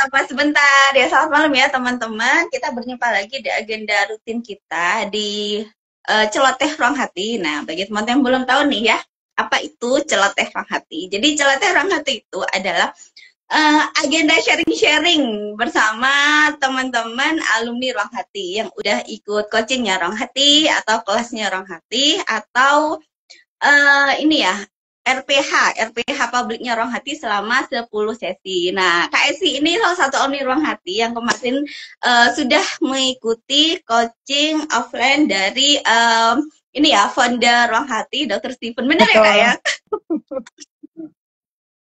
sapa sebentar ya. Selamat malam ya teman-teman. Kita berjumpa lagi di agenda rutin kita di Celoteh Ruang Hati. Nah, bagi teman-teman yang belum tahu nih ya, apa itu Celoteh Ruang Hati? Jadi Celoteh Ruang Hati itu adalah agenda sharing-sharing bersama teman-teman alumni Ruang Hati yang udah ikut coachingnya Ruang Hati atau kelasnya Ruang Hati atau ini ya RPH publiknya Ruang Hati selama 10 sesi. Nah, Kak Esi ini salah satu alumni Ruang Hati yang kemarin sudah mengikuti coaching offline dari ini ya founder Ruang Hati, Dr. Stephen. Benar ya Kak ya?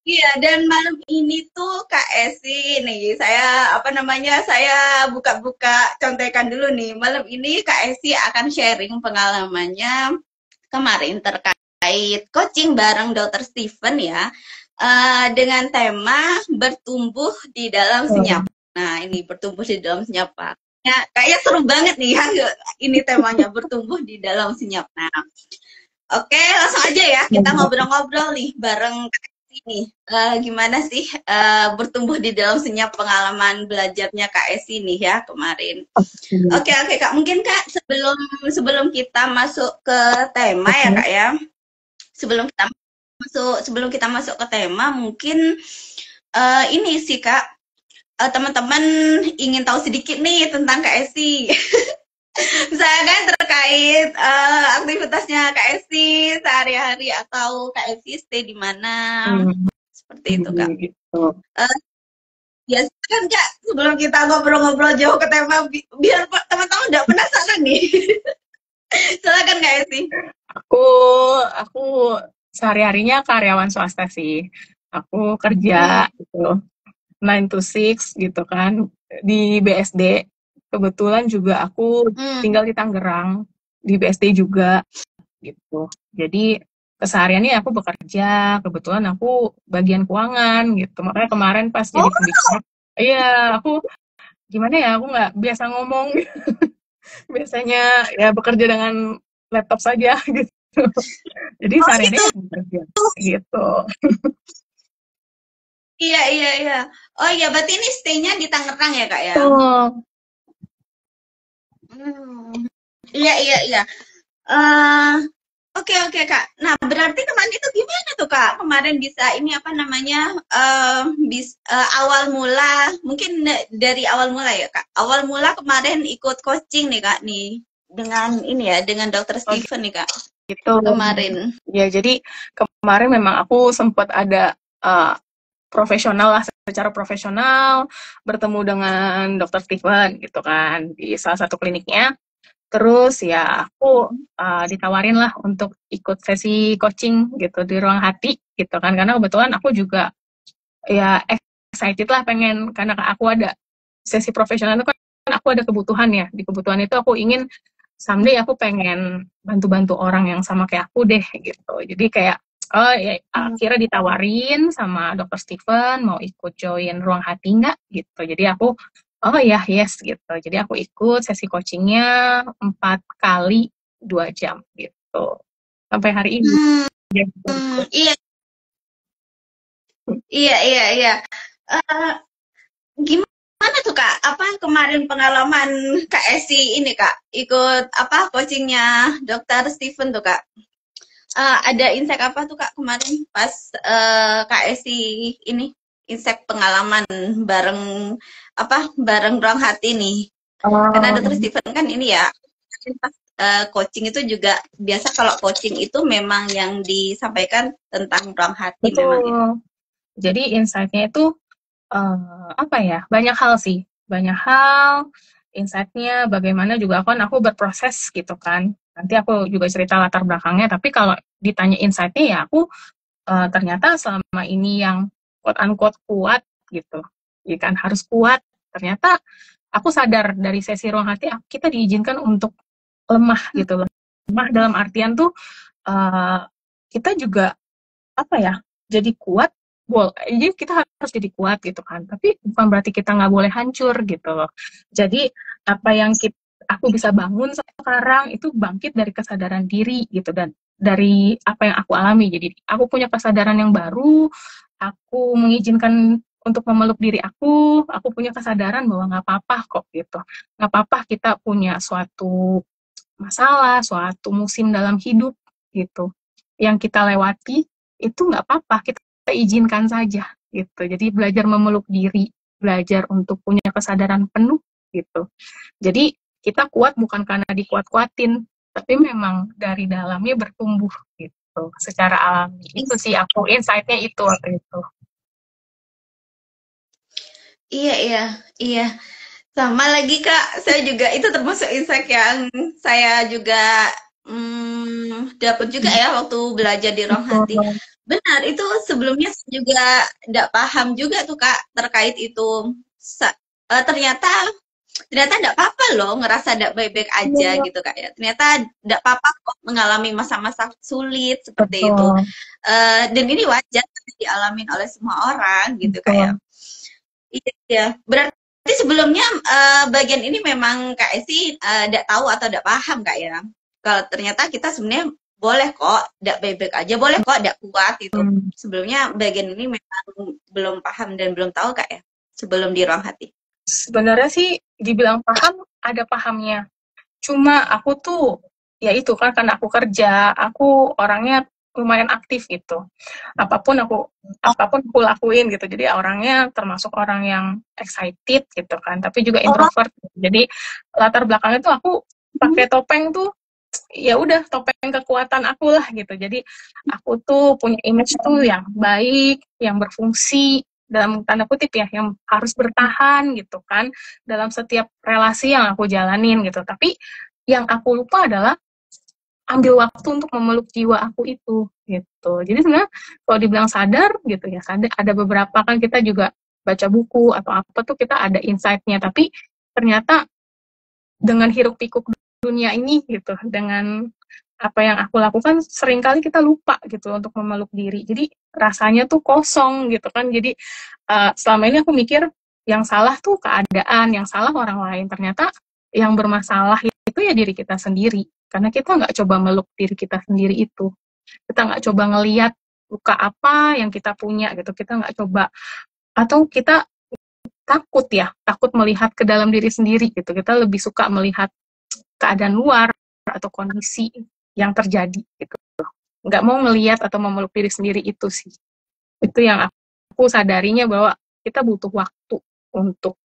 Iya, dan malam ini tuh Kak Esi nih, saya buka-buka contekan dulu nih. Malam ini Kak Esi akan sharing pengalamannya kemarin terkait coaching bareng Dr. Stephen ya, dengan tema bertumbuh di dalam senyap. Nah, ini bertumbuh di dalam senyap, Pak. Ya, kayaknya seru banget nih ya, ini temanya bertumbuh di dalam senyap. Nah, oke, langsung aja ya kita ngobrol-ngobrol nih bareng Kak Esi nih. Gimana sih bertumbuh di dalam senyap pengalaman belajarnya Kak Esi nih ya kemarin. Oke Kak, mungkin Kak sebelum kita masuk ke tema ya Kak ya. Sebelum kita masuk ke tema mungkin ini sih Kak, teman-teman ingin tahu sedikit nih tentang Kak Esi. Misalkan terkait aktivitasnya Kak Esi sehari-hari atau Kak Esi stay di mana. Seperti itu Kak. Gitu. Ya kan Kak, sebelum kita ngobrol-ngobrol jauh ke tema, biar teman-teman udah penasaran nih. Silakan Kak Esi. Aku sehari-harinya karyawan swasta sih. Aku kerja gitu 9 to 6 gitu kan di BSD. Kebetulan juga aku tinggal di Tangerang, di BSD juga gitu. Jadi kesehariannya aku bekerja, kebetulan aku bagian keuangan gitu. Makanya kemarin pas jadi pembicara, iya aku gimana ya, aku nggak biasa ngomong. Biasanya ya bekerja dengan laptop saja gitu. Jadi sehari-harinya bekerja gitu. Iya. Oh iya, berarti ini stay-nya di Tangerang ya Kak ya? Iya. Oke Kak. Nah berarti kemarin itu gimana tuh Kak? Kemarin bisa ini apa namanya awal mula, mungkin dari awal mula ya Kak. Awal mula kemarin ikut coaching nih Kak nih dengan ini ya dengan Dr. Stephen nih Kak. Gitu. Kemarin. Ya jadi kemarin memang aku sempat ada profesional lah, secara profesional bertemu dengan Dr. Stephen gitu kan di salah satu kliniknya. Terus ya aku ditawarin lah untuk ikut sesi coaching gitu di Ruang Hati gitu kan, karena kebetulan aku juga ya excited lah pengen, karena aku ada sesi profesional itu kan aku ada kebutuhan ya, di kebutuhan itu aku ingin someday aku pengen bantu-bantu orang yang sama kayak aku deh gitu. Jadi kayak akhirnya ditawarin sama Dr. Stephen mau ikut join Ruang Hati nggak gitu. Jadi aku yes gitu. Jadi aku ikut sesi coachingnya 4 kali 2 jam gitu. Sampai hari ini. Iya. Gimana tuh Kak? Apa kemarin pengalaman Kak Esi ini Kak? Ikut apa coachingnya Dr. Stephen tuh Kak? Ada insight apa tuh Kak kemarin pas Kak Esi ini? Insight pengalaman bareng Ruang Hati nih. Karena Dr. Stephen kan ini ya, pas coaching itu juga biasa kalau coaching itu memang yang disampaikan tentang Ruang Hati. Betul. Memang ya. Jadi insight-nya itu banyak hal sih. Banyak hal, insight-nya bagaimana juga aku berproses gitu kan. Nanti aku juga cerita latar belakangnya, tapi kalau ditanya insight-nya ya aku ternyata selama ini yang quote-unquote kuat gitu, ya kan harus kuat, ternyata aku sadar dari sesi Ruang Hati kita diizinkan untuk lemah gitu. Lemah dalam artian tuh kita juga jadi kuat, jadi kita harus jadi kuat gitu kan, tapi bukan berarti kita nggak boleh hancur gitu loh. Jadi apa yang aku bisa bangun sekarang itu bangkit dari kesadaran diri gitu, dan dari apa yang aku alami. Jadi aku punya kesadaran yang baru, aku mengizinkan untuk memeluk diri aku punya kesadaran bahwa nggak apa-apa kok gitu. Nggak apa-apa kita punya suatu masalah, suatu musim dalam hidup gitu. Yang kita lewati itu nggak apa-apa, kita izinkan saja gitu. Jadi belajar memeluk diri, belajar untuk punya kesadaran penuh gitu. Jadi kita kuat bukan karena dikuat-kuatin, tapi memang dari dalamnya bertumbuh gitu secara alami. Itu sih aku insight-nya itu waktu itu. Iya, iya, iya. Sama lagi Kak, saya juga itu termasuk insight yang saya juga dapat juga ya waktu belajar di Ruang Hati. Betul. Benar, itu sebelumnya saya juga tidak paham juga tuh Kak terkait itu. Ternyata ternyata tidak apa-apa loh ngerasa tidak baik-baik aja Iya, gitu Kak ya. Ternyata tidak apa-apa kok mengalami masa-masa sulit seperti itu. betul. Dan ini wajar dialami oleh semua orang gitu Kak ya. Betul. Iya, berarti sebelumnya bagian ini memang Kak Esi tidak tahu atau tidak paham Kak ya. Kalau ternyata kita sebenarnya boleh kok tidak baik-baik aja, boleh kok tidak kuat itu. Sebelumnya bagian ini memang belum paham dan belum tahu Kak ya, sebelum di Ruang Hati. Sebenarnya sih dibilang paham, ada pahamnya. Cuma aku tuh, ya itu kan karena aku kerja, aku orangnya lumayan aktif gitu. Apapun aku lakuin gitu. Jadi orangnya termasuk orang yang excited gitu kan, tapi juga introvert. Jadi latar belakangnya tuh aku pakai topeng tuh, ya udah topeng kekuatan aku lah gitu. Jadi aku tuh punya image tuh yang baik, yang berfungsi dalam tanda kutip ya, yang harus bertahan gitu kan dalam setiap relasi yang aku jalanin gitu. Tapi yang aku lupa adalah ambil waktu untuk memeluk jiwa aku itu gitu. Jadi sebenarnya kalau dibilang sadar gitu ya, sadar ada beberapa kan kita juga baca buku atau apa tuh kita ada insight-nya, tapi ternyata dengan hiruk pikuk dunia ini gitu, dengan apa yang aku lakukan seringkali kita lupa gitu untuk memeluk diri. Jadi rasanya tuh kosong gitu kan. Jadi selama ini aku mikir yang salah tuh keadaan, yang salah orang lain. Ternyata yang bermasalah itu ya diri kita sendiri. Karena kita nggak coba meluk diri kita sendiri itu. Kita nggak coba ngeliat luka apa yang kita punya gitu. Kita nggak coba, atau kita takut melihat ke dalam diri sendiri gitu. Kita lebih suka melihat keadaan luar atau kondisi yang terjadi gitu. Nggak mau ngelihat atau memeluk diri sendiri itu sih. Itu yang aku sadarinya bahwa kita butuh waktu untuk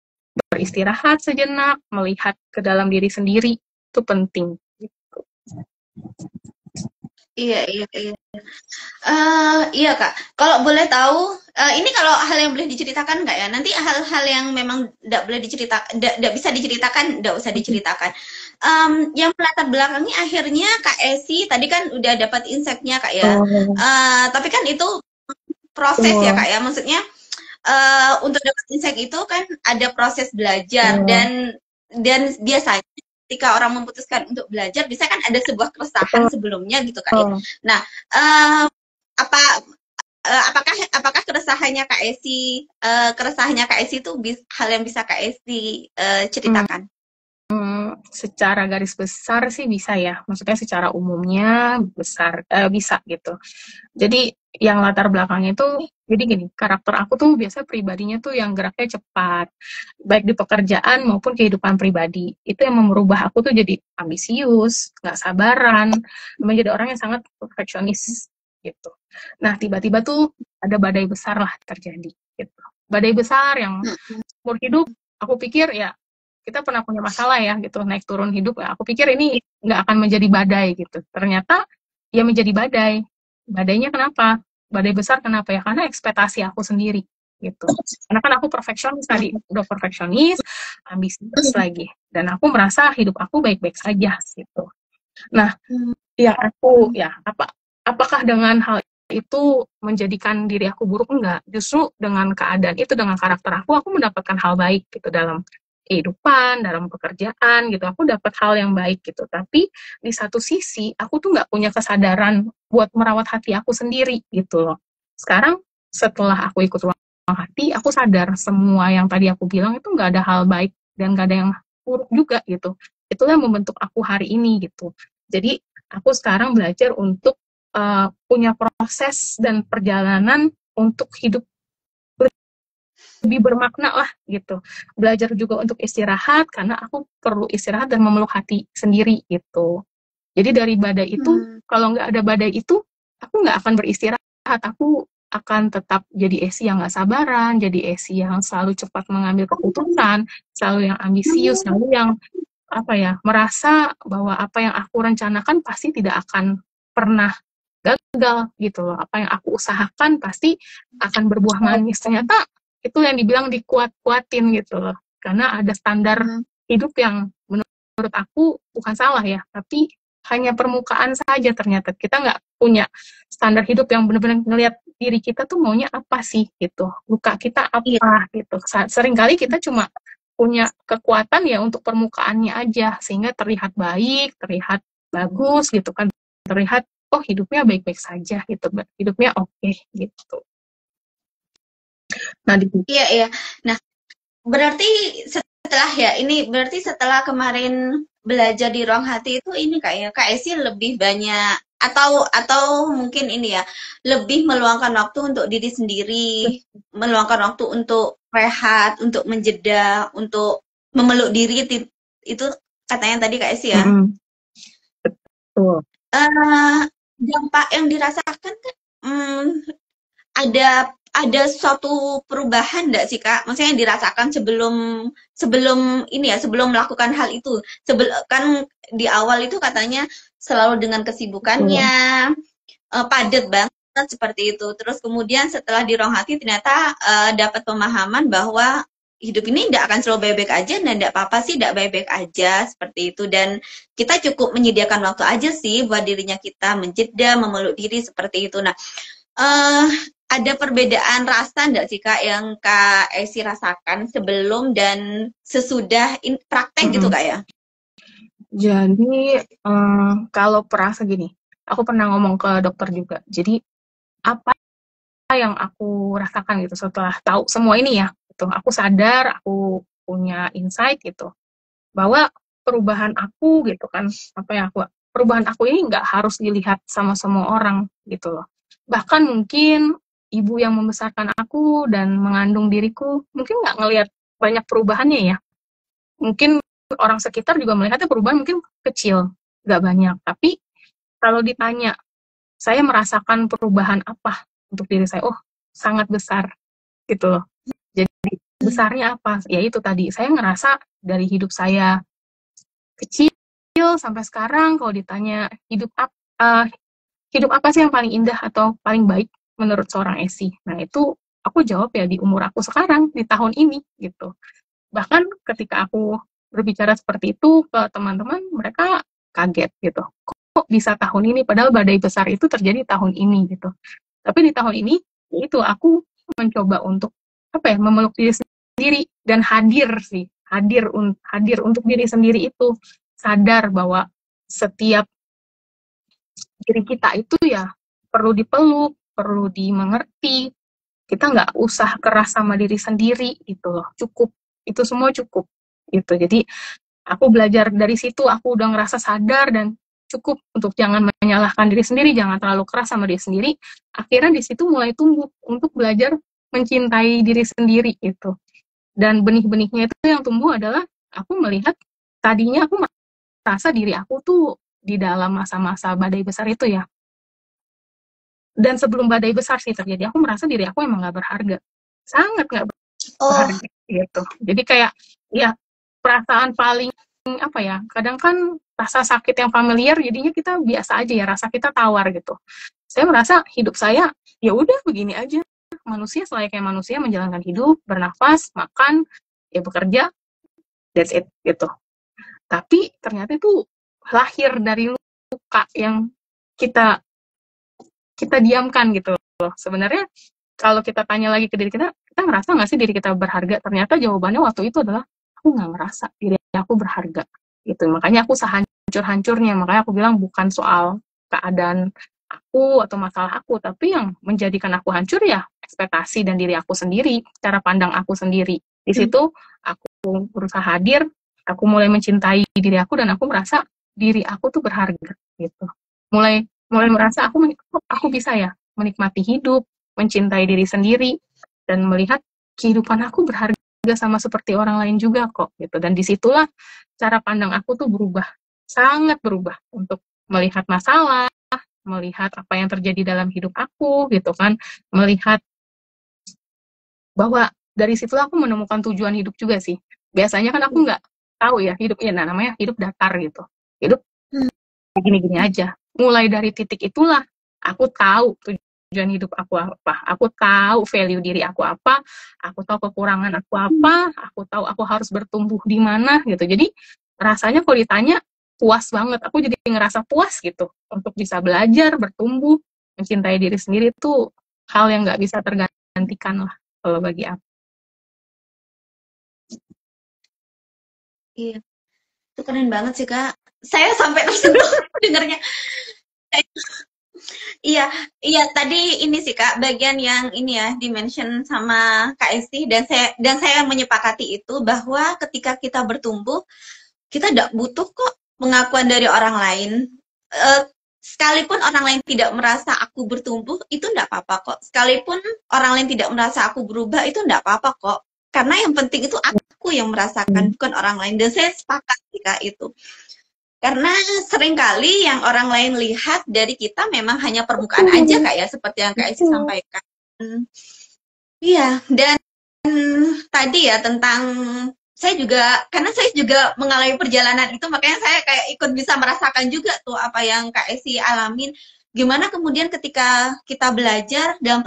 beristirahat sejenak, melihat ke dalam diri sendiri itu penting. Gitu. Iya, iya, iya. Iya Kak, kalau boleh tahu, ini kalau hal yang boleh diceritakan nggak ya? Nanti hal-hal yang memang tidak boleh diceritakan, tidak bisa diceritakan, tidak usah diceritakan. Yang melatar belakangi akhirnya Kak Esi tadi kan udah dapat insight-nya Kak ya. Tapi kan itu proses ya Kak ya, maksudnya untuk dapat insight itu kan ada proses belajar dan biasanya ketika orang memutuskan untuk belajar, bisa kan ada sebuah keresahan sebelumnya gitu Kak ya. Nah, apa apakah keresahannya Kak Esi itu hal yang bisa Kak Esi ceritakan? Secara garis besar sih bisa ya, maksudnya secara umumnya besar bisa gitu. Jadi yang latar belakangnya itu, jadi gini, karakter aku tuh biasa pribadinya tuh yang geraknya cepat, baik di pekerjaan maupun kehidupan pribadi. Itu yang merubah aku tuh jadi ambisius, nggak sabaran, menjadi orang yang sangat perfeksionis gitu. Nah tiba-tiba tuh ada badai besar lah terjadi gitu. Badai besar yang umur hidup, aku pikir ya kita pernah punya masalah ya gitu, naik turun hidup ya. Aku pikir ini nggak akan menjadi badai gitu. Ternyata ya menjadi badai. Badainya kenapa? Badai besar kenapa ya? Karena ekspektasi aku sendiri gitu. Karena kan aku perfeksionis tadi, udah perfeksionis, ambisius lagi. Dan aku merasa hidup aku baik-baik saja gitu. Nah, apakah dengan hal itu menjadikan diri aku buruk? Enggak. Justru dengan keadaan itu, dengan karakter aku mendapatkan hal baik gitu dalam kehidupan, dalam pekerjaan gitu. Aku dapat hal yang baik gitu. Tapi di satu sisi aku tuh nggak punya kesadaran buat merawat hati aku sendiri gitu loh. Sekarang setelah aku ikut Ruang Hati, aku sadar semua yang tadi aku bilang itu nggak ada hal baik dan nggak ada yang buruk juga gitu. Itulah yang membentuk aku hari ini gitu. Jadi aku sekarang belajar untuk punya proses dan perjalanan untuk hidup lebih bermakna lah gitu. Belajar juga untuk istirahat karena aku perlu istirahat dan memeluk hati sendiri gitu. Jadi dari badai itu, kalau nggak ada badai itu, aku nggak akan beristirahat. Aku akan tetap jadi Esi yang nggak sabaran, jadi Esi yang selalu cepat mengambil keputusan, selalu yang ambisius, selalu yang apa ya, merasa bahwa apa yang aku rencanakan pasti tidak akan pernah gagal gitu loh. Apa yang aku usahakan pasti akan berbuah manis. Ternyata itu yang dibilang dikuat-kuatin gitu loh. Karena ada standar hidup yang menurut aku bukan salah ya, tapi hanya permukaan saja ternyata. Kita nggak punya standar hidup yang benar-benar ngelihat diri kita tuh maunya apa sih gitu. Luka kita apa gitu. Seringkali kita cuma punya kekuatan ya untuk permukaannya aja sehingga terlihat baik, terlihat bagus gitu kan, terlihat oh hidupnya baik-baik saja gitu, hidupnya oke gitu. Nah, iya. Nah, berarti setelah kemarin belajar di ruang hati itu ini kayaknya Kak Esi lebih banyak atau mungkin ini ya, lebih meluangkan waktu untuk diri sendiri, meluangkan waktu untuk rehat, untuk menjeda, untuk memeluk diri, itu katanya tadi Kak Esi ya. Betul. Dampak yang dirasakan kan ada suatu perubahan enggak sih Kak? Maksudnya yang dirasakan sebelum melakukan hal itu. Kan di awal itu katanya selalu dengan kesibukannya, padat banget seperti itu. Terus kemudian setelah di ruang hati ternyata dapat pemahaman bahwa hidup ini tidak akan selalu baik-baik aja dan tidak apa-apa sih tidak baik-baik aja seperti itu, dan kita cukup menyediakan waktu aja sih buat dirinya kita menjeda, memeluk diri seperti itu. Nah, ada perbedaan rasa enggak sih Kak yang Kak Esi rasakan sebelum dan sesudah praktek gitu Kak ya? Jadi kalau perasa gini, aku pernah ngomong ke dokter juga. Jadi apa yang aku rasakan gitu setelah tahu semua ini ya, gitu. Aku sadar, aku punya insight gitu bahwa perubahan aku gitu kan, perubahan aku ini nggak harus dilihat sama semua orang gitu loh. Bahkan mungkin ibu yang membesarkan aku dan mengandung diriku mungkin nggak ngelihat banyak perubahannya ya. Mungkin orang sekitar juga melihatnya perubahan mungkin kecil, nggak banyak. Tapi kalau ditanya, saya merasakan perubahan apa untuk diri saya? Oh, sangat besar gitu loh. Jadi besarnya apa? Ya itu tadi, saya ngerasa dari hidup saya kecil sampai sekarang kalau ditanya hidup apa sih yang paling indah atau paling baik menurut seorang Esi? Nah itu aku jawab ya di umur aku sekarang, di tahun ini gitu. Bahkan ketika aku berbicara seperti itu ke teman-teman, mereka kaget gitu. Kok bisa tahun ini? Padahal badai besar itu terjadi tahun ini gitu. Tapi di tahun ini, itu aku mencoba untuk memeluk diri sendiri dan hadir untuk diri sendiri itu, sadar bahwa setiap diri kita itu ya perlu dipeluk, perlu dimengerti. Kita nggak usah keras sama diri sendiri gitu loh, cukup, itu semua cukup gitu. Jadi aku belajar dari situ, aku udah ngerasa sadar dan cukup untuk jangan menyalahkan diri sendiri, jangan terlalu keras sama diri sendiri. Akhirnya di situ mulai tumbuh untuk belajar mencintai diri sendiri gitu. Dan benih-benihnya itu yang tumbuh adalah aku melihat tadinya aku merasa diri aku tuh di dalam masa-masa badai besar itu ya. Dan sebelum badai besar sih terjadi, aku merasa diri aku emang gak berharga. Sangat gak berharga gitu. Jadi kayak ya perasaan paling kadang kan rasa sakit yang familiar jadinya kita biasa aja ya, rasa kita tawar gitu. Saya merasa hidup saya ya udah begini aja, manusia selayaknya manusia menjalankan hidup, bernafas, makan, ya bekerja, that's it gitu. Tapi ternyata itu lahir dari luka yang kita diamkan gitu loh. Sebenarnya kalau kita tanya lagi ke diri kita ngerasa nggak sih diri kita berharga? Ternyata jawabannya waktu itu adalah aku nggak ngerasa diri aku berharga gitu. Makanya aku sehancur-hancurnya, makanya aku bilang bukan soal keadaan aku atau masalah aku, tapi yang menjadikan aku hancur ya ekspektasi dan diri aku sendiri, cara pandang aku sendiri. Di situ aku berusaha hadir, aku mulai mencintai diri aku dan aku merasa diri aku tuh berharga gitu. Mulai merasa aku bisa ya menikmati hidup, mencintai diri sendiri, dan melihat kehidupan aku berharga sama seperti orang lain juga kok gitu. Dan disitulah cara pandang aku tuh berubah, sangat berubah untuk melihat masalah, melihat apa yang terjadi dalam hidup aku gitu kan, melihat bahwa dari situlah aku menemukan tujuan hidup juga sih. Biasanya kan aku nggak tahu ya hidupnya, nah namanya hidup datar gitu. Hidup gini-gini aja. Mulai dari titik itulah aku tahu tujuan hidup aku apa, aku tahu value diri aku tahu kekurangan aku tahu aku harus bertumbuh di mana gitu. Jadi rasanya kalau ditanya puas banget, aku jadi ngerasa puas gitu untuk bisa belajar, bertumbuh, mencintai diri sendiri itu hal yang nggak bisa tergantikan lah kalau bagi aku. Iya, itu keren banget sih Kak. Saya sampai tersentuh dengarnya. Iya, iya tadi ini sih Kak, bagian yang ini ya dimention sama Kak Esti dan saya menyepakati itu bahwa ketika kita bertumbuh, kita tidak butuh kok pengakuan dari orang lain. Eh, Sekalipun orang lain tidak merasa aku bertumbuh, itu tidak apa-apa kok. Sekalipun orang lain tidak merasa aku berubah, itu tidak apa-apa kok. Karena yang penting itu aku yang merasakan, bukan orang lain. Dan saya sepakat sih Kak itu. Karena seringkali yang orang lain lihat dari kita memang hanya permukaan aja Kak ya, seperti yang Kak Esi sampaikan. Iya, dan tadi ya tentang saya juga, karena saya juga mengalami perjalanan itu, makanya saya kayak ikut bisa merasakan juga tuh apa yang Kak Esi alamin. Gimana kemudian ketika kita belajar dalam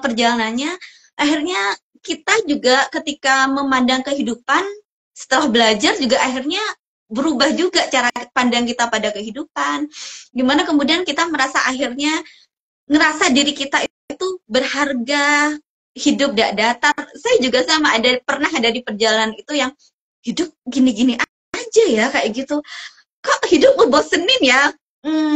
perjalanannya, akhirnya kita juga ketika memandang kehidupan setelah belajar juga akhirnya berubah juga cara pandang kita pada kehidupan. Gimana kemudian kita merasa akhirnya ngerasa diri kita itu berharga, hidup gak datar. Saya juga sama pernah ada di perjalanan itu yang hidup gini-gini aja ya kayak gitu. Kok hidup ngebosenin ya?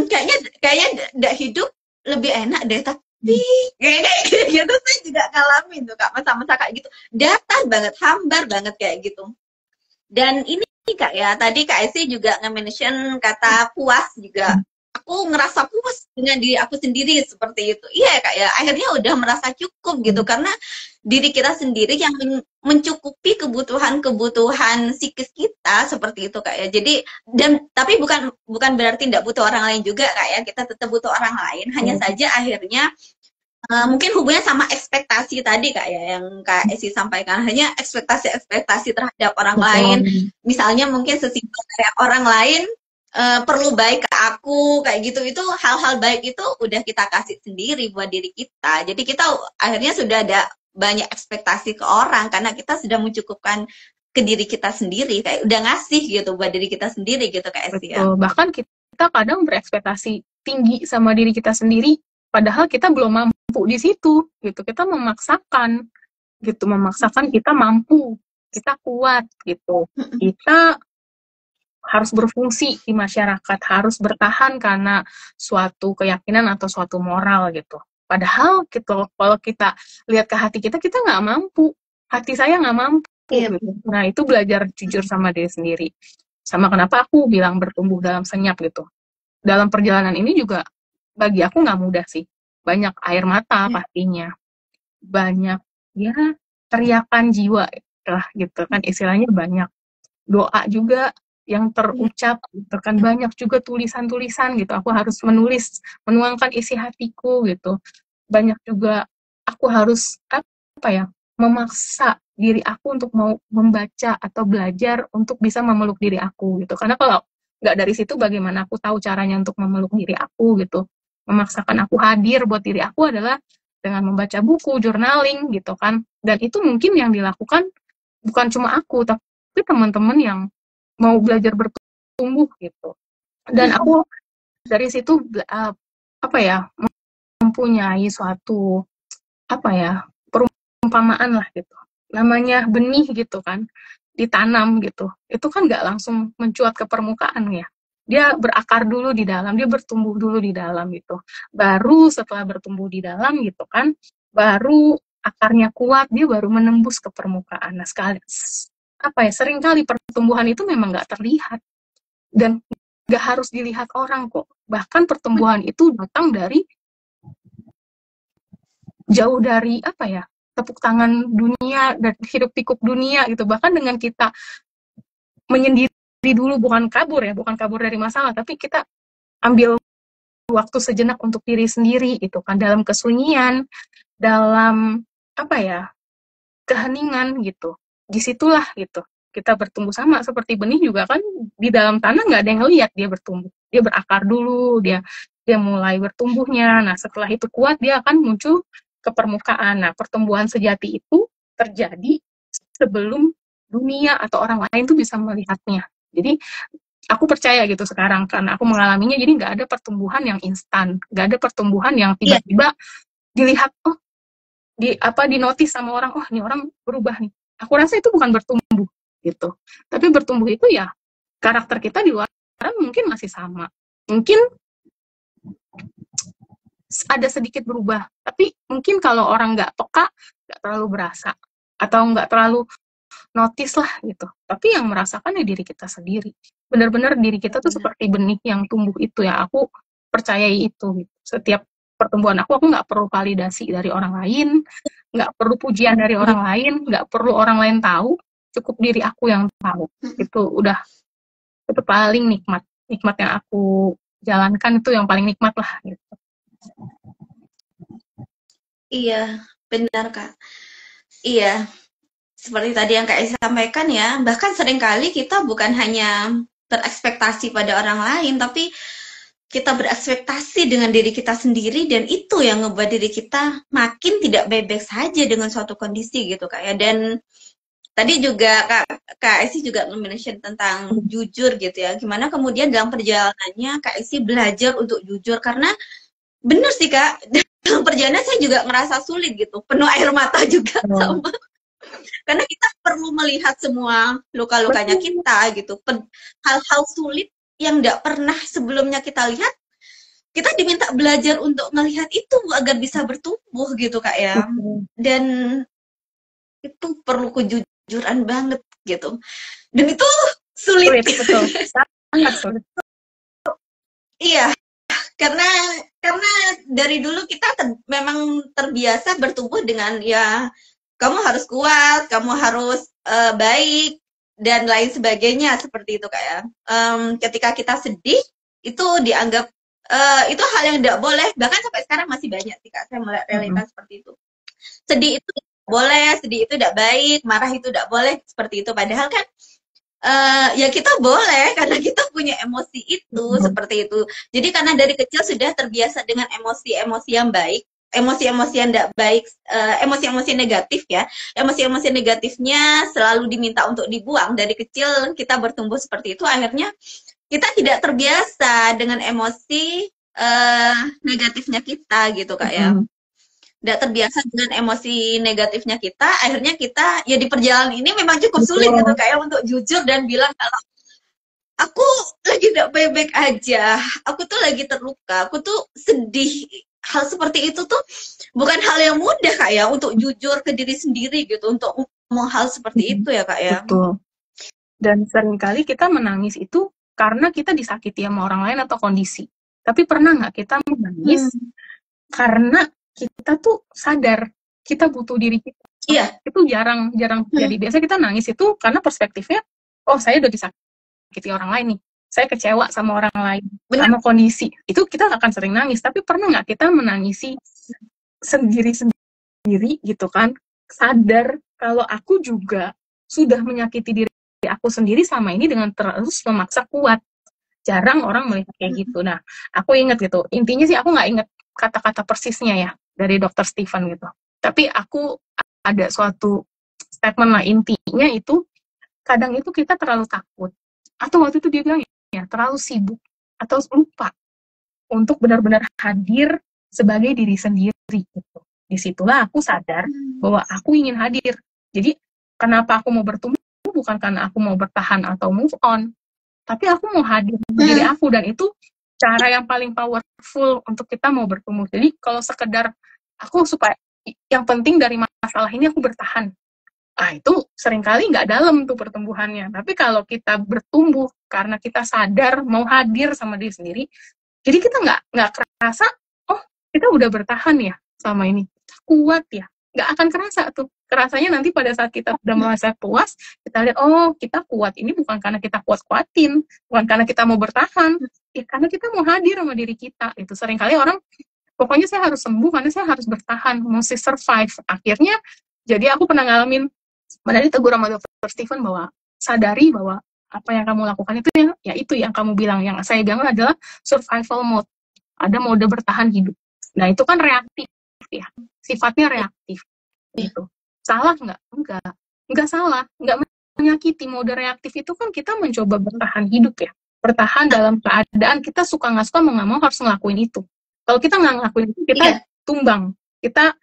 Kayaknya gak hidup lebih enak deh, tapi kayak gitu saya juga ngalamin tuh Kak, masa-masa kayak gitu. Datar banget, hambar banget kayak gitu. Dan ini Kak ya, tadi Kak Esi juga nge-mention kata puas juga. Aku ngerasa puas dengan diri aku sendiri seperti itu. Iya Kak ya, akhirnya udah merasa cukup gitu karena diri kita sendiri yang mencukupi kebutuhan psikis kita seperti itu Kak ya. Jadi tapi bukan berarti tidak butuh orang lain juga Kak ya. Kita tetap butuh orang lain. Hanya saja akhirnya mungkin hubungannya sama ekspektasi tadi Kak ya, yang Kak Esi sampaikan. Hanya ekspektasi terhadap orang lain. Misalnya mungkin sesimpel kayak orang lain perlu baik ke aku, kayak gitu. Itu hal-hal baik itu udah kita kasih sendiri buat diri kita. Jadi kita akhirnya sudah ada banyak ekspektasi ke orang, karena kita sudah mencukupkan ke diri kita sendiri. Kayak udah ngasih gitu buat diri kita sendiri gitu Kak Esi ya. Bahkan kita kadang berekspektasi tinggi sama diri kita sendiri, padahal kita belum mampu di situ gitu. Kita memaksakan kita mampu, kita kuat gitu, kita harus berfungsi di masyarakat, harus bertahan karena suatu keyakinan atau suatu moral gitu. Padahal gitu, kalau kita lihat ke hati kita nggak mampu, hati saya nggak mampu gitu. Nah itu belajar jujur sama diri sendiri. Sama kenapa aku bilang bertumbuh dalam senyap gitu. Dalam perjalanan ini juga bagi aku nggak mudah sih. Banyak air mata pastinya. Banyak ya teriakan jiwa lah gitu kan, istilahnya banyak. Doa juga yang terucap gitu kan, banyak juga tulisan-tulisan gitu. Aku harus menuangkan isi hatiku gitu. Banyak juga aku harus memaksa diri aku untuk mau membaca atau belajar untuk bisa memeluk diri aku gitu. Karena kalau nggak dari situ bagaimana aku tahu caranya untuk memeluk diri aku gitu. Memaksakan aku hadir buat diri aku adalah dengan membaca buku, journaling gitu kan. Dan itu mungkin yang dilakukan bukan cuma aku, tapi teman-teman yang mau belajar bertumbuh gitu. Dan aku dari situ mempunyai suatu perumpamaan lah gitu. Namanya benih gitu kan, ditanam gitu. Itu kan nggak langsung mencuat ke permukaan ya. Dia berakar dulu di dalam, dia bertumbuh dulu di dalam gitu. Baru setelah bertumbuh di dalam gitu kan, baru akarnya kuat, dia baru menembus ke permukaan. Nah seringkali pertumbuhan itu memang nggak terlihat dan nggak harus dilihat orang kok. Bahkan pertumbuhan itu datang dari jauh dari tepuk tangan dunia dan hidup pikuk dunia gitu. Bahkan dengan kita menyendiri dulu, bukan kabur dari masalah, tapi kita ambil waktu sejenak untuk diri sendiri gitu kan, dalam kesunyian, dalam apa ya, keheningan gitu. Disitulah gitu kita bertumbuh, sama seperti benih juga kan, di dalam tanah nggak ada yang lihat dia bertumbuh, dia berakar dulu, dia mulai bertumbuhnya. Nah setelah itu kuat, dia akan muncul ke permukaan. Nah pertumbuhan sejati itu terjadi sebelum dunia atau orang lain tuh bisa melihatnya. Jadi aku percaya gitu sekarang, karena aku mengalaminya. Jadi nggak ada pertumbuhan yang instan, nggak ada pertumbuhan yang tiba-tiba dilihat, oh di notice sama orang, oh ini orang berubah nih. Aku rasa itu bukan bertumbuh gitu. Tapi bertumbuh itu ya karakter kita di luar mungkin masih sama, mungkin ada sedikit berubah, tapi mungkin kalau orang nggak peka nggak terlalu berasa atau nggak terlalu notice lah gitu. Tapi yang merasakan ya diri kita sendiri. Benar-benar diri kita tuh seperti benih yang tumbuh itu ya. Aku percayai itu gitu. Setiap pertumbuhan aku nggak perlu validasi dari orang lain, nggak perlu pujian dari orang lain, nggak perlu orang lain tahu, cukup diri aku yang tahu. Itu udah, itu paling nikmat yang aku jalankan, itu yang paling nikmat lah gitu. Iya, benar Kak. Iya, seperti tadi yang Kak Esi sampaikan ya, bahkan seringkali kita bukan hanya berekspektasi pada orang lain, tapi kita berekspektasi dengan diri kita sendiri, dan itu yang ngebuat diri kita makin tidak baik-baik saja dengan suatu kondisi gitu Kak ya. Dan tadi juga Kak Esi juga mention tentang jujur gitu ya, gimana kemudian dalam perjalanannya Kak Esi belajar untuk jujur, karena bener sih Kak, dalam perjalanan saya juga ngerasa sulit gitu, penuh air mata juga sama. Karena kita perlu melihat semua luka-lukanya kita gitu, hal-hal sulit yang tidak pernah sebelumnya kita lihat, kita diminta belajar untuk melihat itu agar bisa bertumbuh gitu Kak ya. Dan itu perlu kejujuran banget gitu. Dan itu sulit. Betul. Sangat sulit. Iya. Karena dari dulu kita memang terbiasa bertumbuh dengan ya kamu harus kuat, kamu harus baik dan lain sebagainya seperti itu Kak ya. Ketika kita sedih itu dianggap itu hal yang tidak boleh, bahkan sampai sekarang masih banyak sih Kak saya melihat realitas seperti itu. Sedih itu tidak boleh, sedih itu tidak baik, marah itu tidak boleh seperti itu. Padahal kan ya kita boleh karena kita punya emosi itu seperti itu. Jadi karena dari kecil sudah terbiasa dengan emosi-emosi yang baik, emosi-emosi yang tidak baik, emosi-emosi negatif ya. Emosi-emosi negatifnya selalu diminta untuk dibuang. Dari kecil kita bertumbuh seperti itu, akhirnya kita tidak terbiasa dengan emosi negatifnya kita gitu Kak ya. Tidak terbiasa dengan emosi negatifnya kita, akhirnya kita ya di perjalanan ini memang cukup sulit gitu kayak untuk jujur dan bilang kalau aku lagi tidak baik-baik aja, aku tuh lagi terluka, aku tuh sedih. Hal seperti itu tuh bukan hal yang mudah Kak ya, untuk jujur ke diri sendiri gitu, untuk ngomong hal seperti itu ya Kak ya. Betul. Dan seringkali kita menangis itu karena kita disakiti sama orang lain atau kondisi. Tapi pernah nggak kita menangis karena kita tuh sadar kita butuh diri kita? Iya. Itu jarang terjadi. Biasa kita nangis itu karena perspektifnya, oh saya udah disakiti orang lain nih, saya kecewa sama orang lain, sama kondisi. Itu kita akan sering nangis. Tapi pernah nggak kita menangisi sendiri gitu kan? Sadar kalau aku juga sudah menyakiti diri aku sendiri sama ini dengan terus memaksa kuat. Jarang orang melihat kayak gitu. Nah, aku inget gitu. Intinya sih aku nggak inget kata-kata persisnya ya dari Dr. Stephen gitu. Tapi aku ada suatu statement lah, intinya itu kadang itu kita terlalu takut. Atau waktu itu dia bilang ya terlalu sibuk atau lupa untuk benar-benar hadir sebagai diri sendiri gitu. Disitulah aku sadar bahwa aku ingin hadir. Jadi kenapa aku mau bertumbuh bukan karena aku mau bertahan atau move on, tapi aku mau hadir menjadi aku, dan itu cara yang paling powerful untuk kita mau bertumbuh. Jadi kalau sekedar aku supaya yang penting dari masalah ini aku bertahan, itu seringkali nggak dalam tuh pertumbuhannya. Tapi kalau kita bertumbuh karena kita sadar mau hadir sama diri sendiri, jadi kita nggak kerasa, oh kita udah bertahan ya sama ini, kuat ya, nggak akan kerasa tuh. Kerasanya nanti pada saat kita udah merasa puas, kita lihat, oh kita kuat ini bukan karena kita kuat-kuatin, bukan karena kita mau bertahan, ya karena kita mau hadir sama diri kita. Itu seringkali orang, pokoknya saya harus sembuh karena saya harus bertahan, mesti survive. Akhirnya, jadi aku pernah ngalamin, mana ditegur sama dokter Stephen bahwa sadari bahwa apa yang kamu lakukan itu ya itu yang kamu bilang, yang saya bilang adalah survival mode. Ada mode bertahan hidup. Nah itu kan reaktif ya, sifatnya reaktif gitu. Salah nggak? Enggak salah, nggak menyakiti. Mode reaktif itu kan kita mencoba bertahan hidup ya, bertahan dalam keadaan kita suka nggak suka, mau nggak mau harus ngelakuin itu. Kalau kita nggak ngelakuin itu, kita tumbang, kita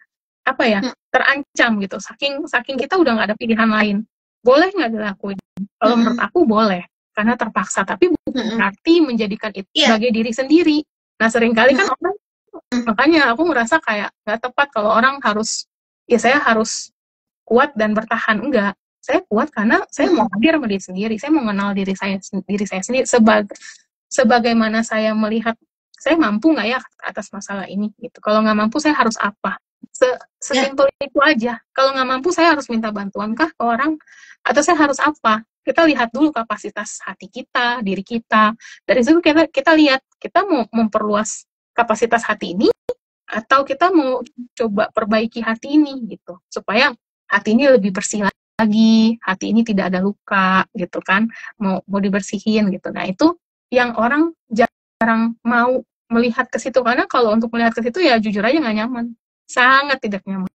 apa ya, terancam gitu. Saking kita udah nggak ada pilihan lain. Boleh nggak dilakuin? Kalau menurut aku boleh, karena terpaksa. Tapi bukan berarti menjadikan itu sebagai diri sendiri. Nah seringkali kan orang, makanya aku ngerasa kayak nggak tepat kalau orang harus, ya saya harus kuat dan bertahan. Enggak, saya kuat karena saya mau hadir sama diri sendiri, saya mau mengenal diri saya sendiri sebagaimana saya melihat saya mampu nggak ya atas masalah ini gitu. Kalau nggak mampu saya harus apa, sesimpel itu aja. Kalau nggak mampu saya harus minta bantuan kah ke orang, atau saya harus apa. Kita lihat dulu kapasitas hati kita, diri kita. Dari situ kita lihat, kita mau memperluas kapasitas hati ini atau kita mau coba perbaiki hati ini gitu, supaya hati ini lebih bersih lagi, hati ini tidak ada luka gitu kan, mau dibersihin gitu. Nah itu yang orang jarang mau melihat ke situ, karena kalau untuk melihat ke situ ya jujur aja nggak nyaman, sangat tidak nyaman.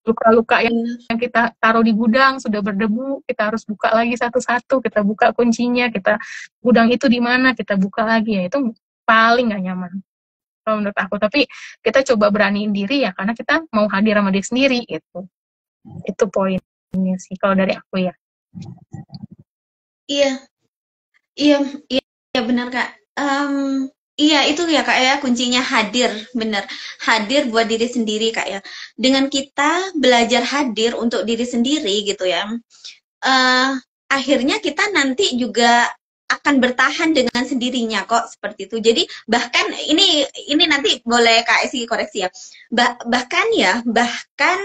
Luka-luka yang kita taruh di gudang sudah berdebu, kita harus buka lagi satu-satu, kita buka kuncinya, kita gudang itu di mana, kita buka lagi, ya itu paling nggak nyaman kalau menurut aku. Tapi kita coba beraniin diri ya, karena kita mau hadir sama diri sendiri gitu. Itu poinnya sih kalau dari aku ya. Iya, benar Kak. Iya itu ya Kak ya, kuncinya hadir, bener. Hadir buat diri sendiri Kak ya. Dengan kita belajar hadir untuk diri sendiri gitu ya, akhirnya kita nanti juga akan bertahan dengan sendirinya kok, seperti itu. Jadi bahkan ini nanti boleh Kak Esi koreksi ya. Bahkan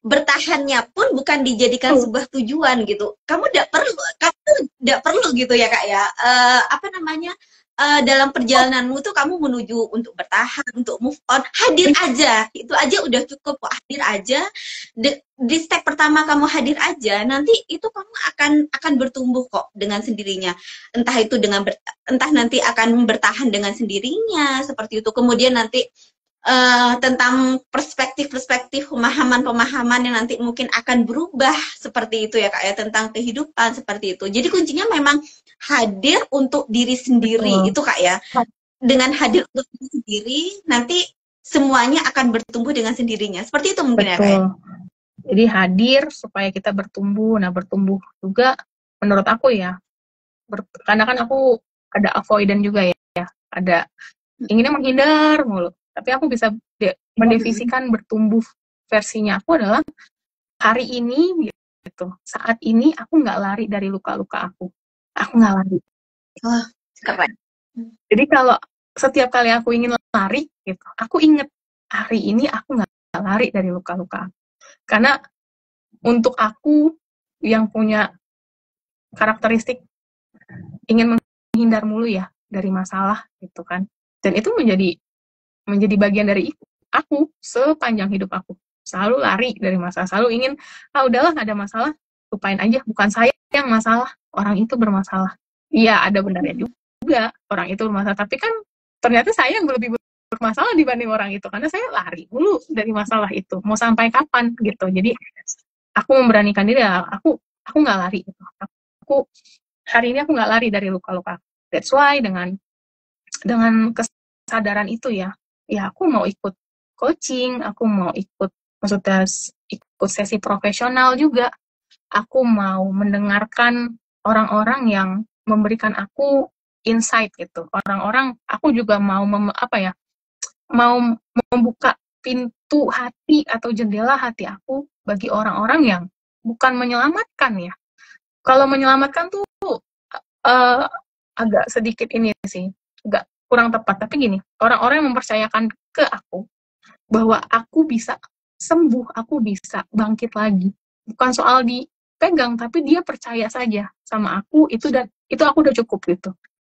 bertahannya pun bukan dijadikan sebuah tujuan gitu. Kamu tidak perlu gitu ya Kak ya. Apa namanya? Dalam perjalananmu tuh kamu menuju untuk bertahan, untuk move on, hadir aja. Itu aja udah cukup kok, hadir aja. Di step pertama kamu hadir aja, nanti itu kamu akan bertumbuh kok dengan sendirinya. Entah nanti akan bertahan dengan sendirinya seperti itu. Kemudian nanti tentang perspektif-perspektif, pemahaman-pemahaman yang nanti mungkin akan berubah seperti itu ya Kak ya, tentang kehidupan seperti itu. Jadi kuncinya memang hadir untuk diri sendiri. Itu Kak ya. Dengan hadir untuk diri sendiri, nanti semuanya akan bertumbuh dengan sendirinya. Seperti itu mungkin ya Kak ya. Jadi hadir supaya kita bertumbuh. Nah bertumbuh juga menurut aku ya, karena kan aku ada avoidant juga ya, ada inginnya menghindar mulu. Tapi aku bisa mendefinisikan bertumbuh versinya aku adalah hari ini gitu. Saat ini aku nggak lari dari luka-luka aku. Aku nggak lari. Wah, keren. Jadi kalau setiap kali aku ingin lari gitu, aku inget hari ini aku nggak lari dari luka-luka aku. Karena untuk aku yang punya karakteristik ingin menghindar mulu ya dari masalah gitu kan. Dan itu menjadi bagian dari aku sepanjang hidup aku. Selalu lari dari masalah, selalu ingin, udahlah nggak ada masalah, lupain aja, bukan saya yang masalah, orang itu bermasalah. Iya, ada benarnya juga, orang itu bermasalah, tapi kan ternyata saya yang lebih bermasalah dibanding orang itu, karena saya lari dulu dari masalah itu, mau sampai kapan gitu. Jadi aku memberanikan diri, aku nggak lari gitu. Aku hari ini aku nggak lari dari luka-luka. That's why dengan kesadaran itu ya aku mau ikut coaching, aku mau maksudnya ikut sesi profesional juga, aku mau mendengarkan orang-orang yang memberikan aku insight gitu, orang-orang, aku juga mau mau membuka pintu hati atau jendela hati aku bagi orang-orang yang bukan menyelamatkan ya. Kalau menyelamatkan tuh agak sedikit ini sih, agak kurang tepat. Tapi gini, orang-orang yang mempercayakan ke aku bahwa aku bisa sembuh, aku bisa bangkit lagi. Bukan soal dipegang, tapi dia percaya saja sama aku itu, dan itu aku udah cukup gitu.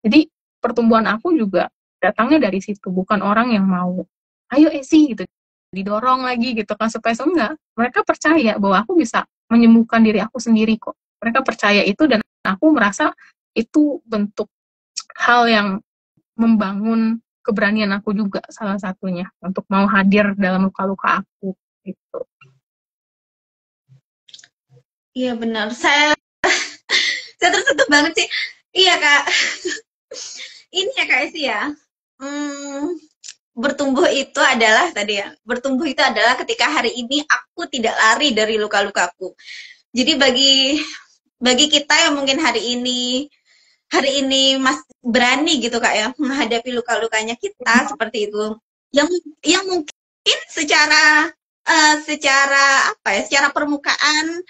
Jadi pertumbuhan aku juga datangnya dari situ, bukan orang yang mau ayo Esi gitu didorong lagi gitu kan supaya enggak. Mereka percaya bahwa aku bisa menyembuhkan diri aku sendiri kok. Mereka percaya itu, dan aku merasa itu bentuk hal yang membangun keberanian aku juga, salah satunya untuk mau hadir dalam luka-luka aku gitu. Iya benar. Saya tersentuh banget sih. Iya Kak. Ini ya Kak Esi ya. Hmm, bertumbuh itu adalah tadi ya. Bertumbuh itu adalah ketika hari ini aku tidak lari dari luka-lukaku. Jadi bagi kita yang mungkin hari ini mas berani gitu Kak ya menghadapi luka-lukanya kita seperti itu. Yang mungkin secara apa ya, secara permukaan,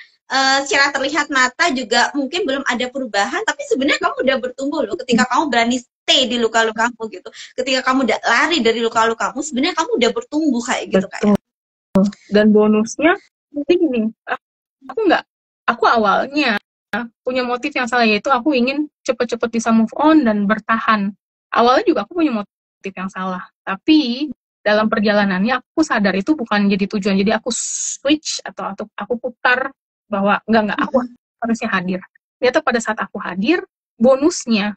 secara terlihat mata juga mungkin belum ada perubahan, tapi sebenarnya kamu udah bertumbuh loh ketika kamu berani stay di luka-lukamu gitu. Ketika kamu udah lari dari luka-lukamu, sebenarnya kamu udah bertumbuh kayak gitu Betul. Kak. Dan bonusnya mungkin gini, aku awalnya punya motif yang salah, yaitu aku ingin cepet-cepet bisa move on dan bertahan. Awalnya juga aku punya motif yang salah, tapi dalam perjalanannya aku sadar itu bukan jadi tujuan, jadi aku switch atau aku putar bahwa enggak, aku harusnya hadir. Ternyata pada saat aku hadir, bonusnya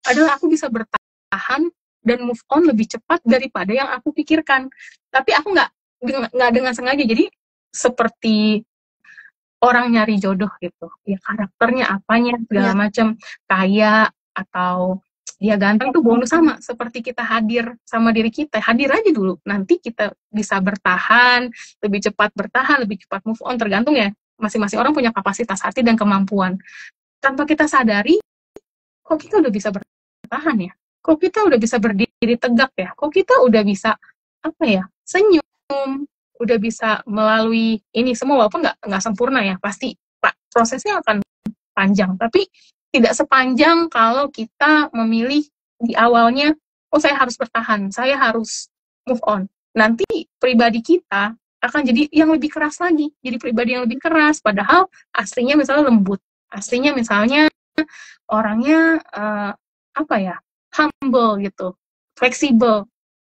adalah aku bisa bertahan dan move on lebih cepat daripada yang aku pikirkan. Tapi aku nggak dengan sengaja, jadi seperti orang nyari jodoh gitu ya, karakternya apanya segala macam, kaya atau dia ganteng tuh bonus, sama seperti kita hadir sama diri kita, hadir aja dulu, nanti kita bisa bertahan lebih cepat, lebih cepat move on, tergantung ya, masing-masing orang punya kapasitas hati dan kemampuan. Tanpa kita sadari, kok kita udah bisa bertahan ya, kok kita udah bisa berdiri tegak ya, kok kita udah bisa apa ya, senyum, udah bisa melalui ini semua, walaupun nggak sempurna ya, pasti prosesnya akan panjang, tapi tidak sepanjang kalau kita memilih di awalnya, oh saya harus bertahan, saya harus move on. Nanti pribadi kita akan jadi yang lebih keras lagi, jadi pribadi yang lebih keras, padahal aslinya misalnya lembut, aslinya misalnya orangnya apa ya, humble gitu, fleksibel,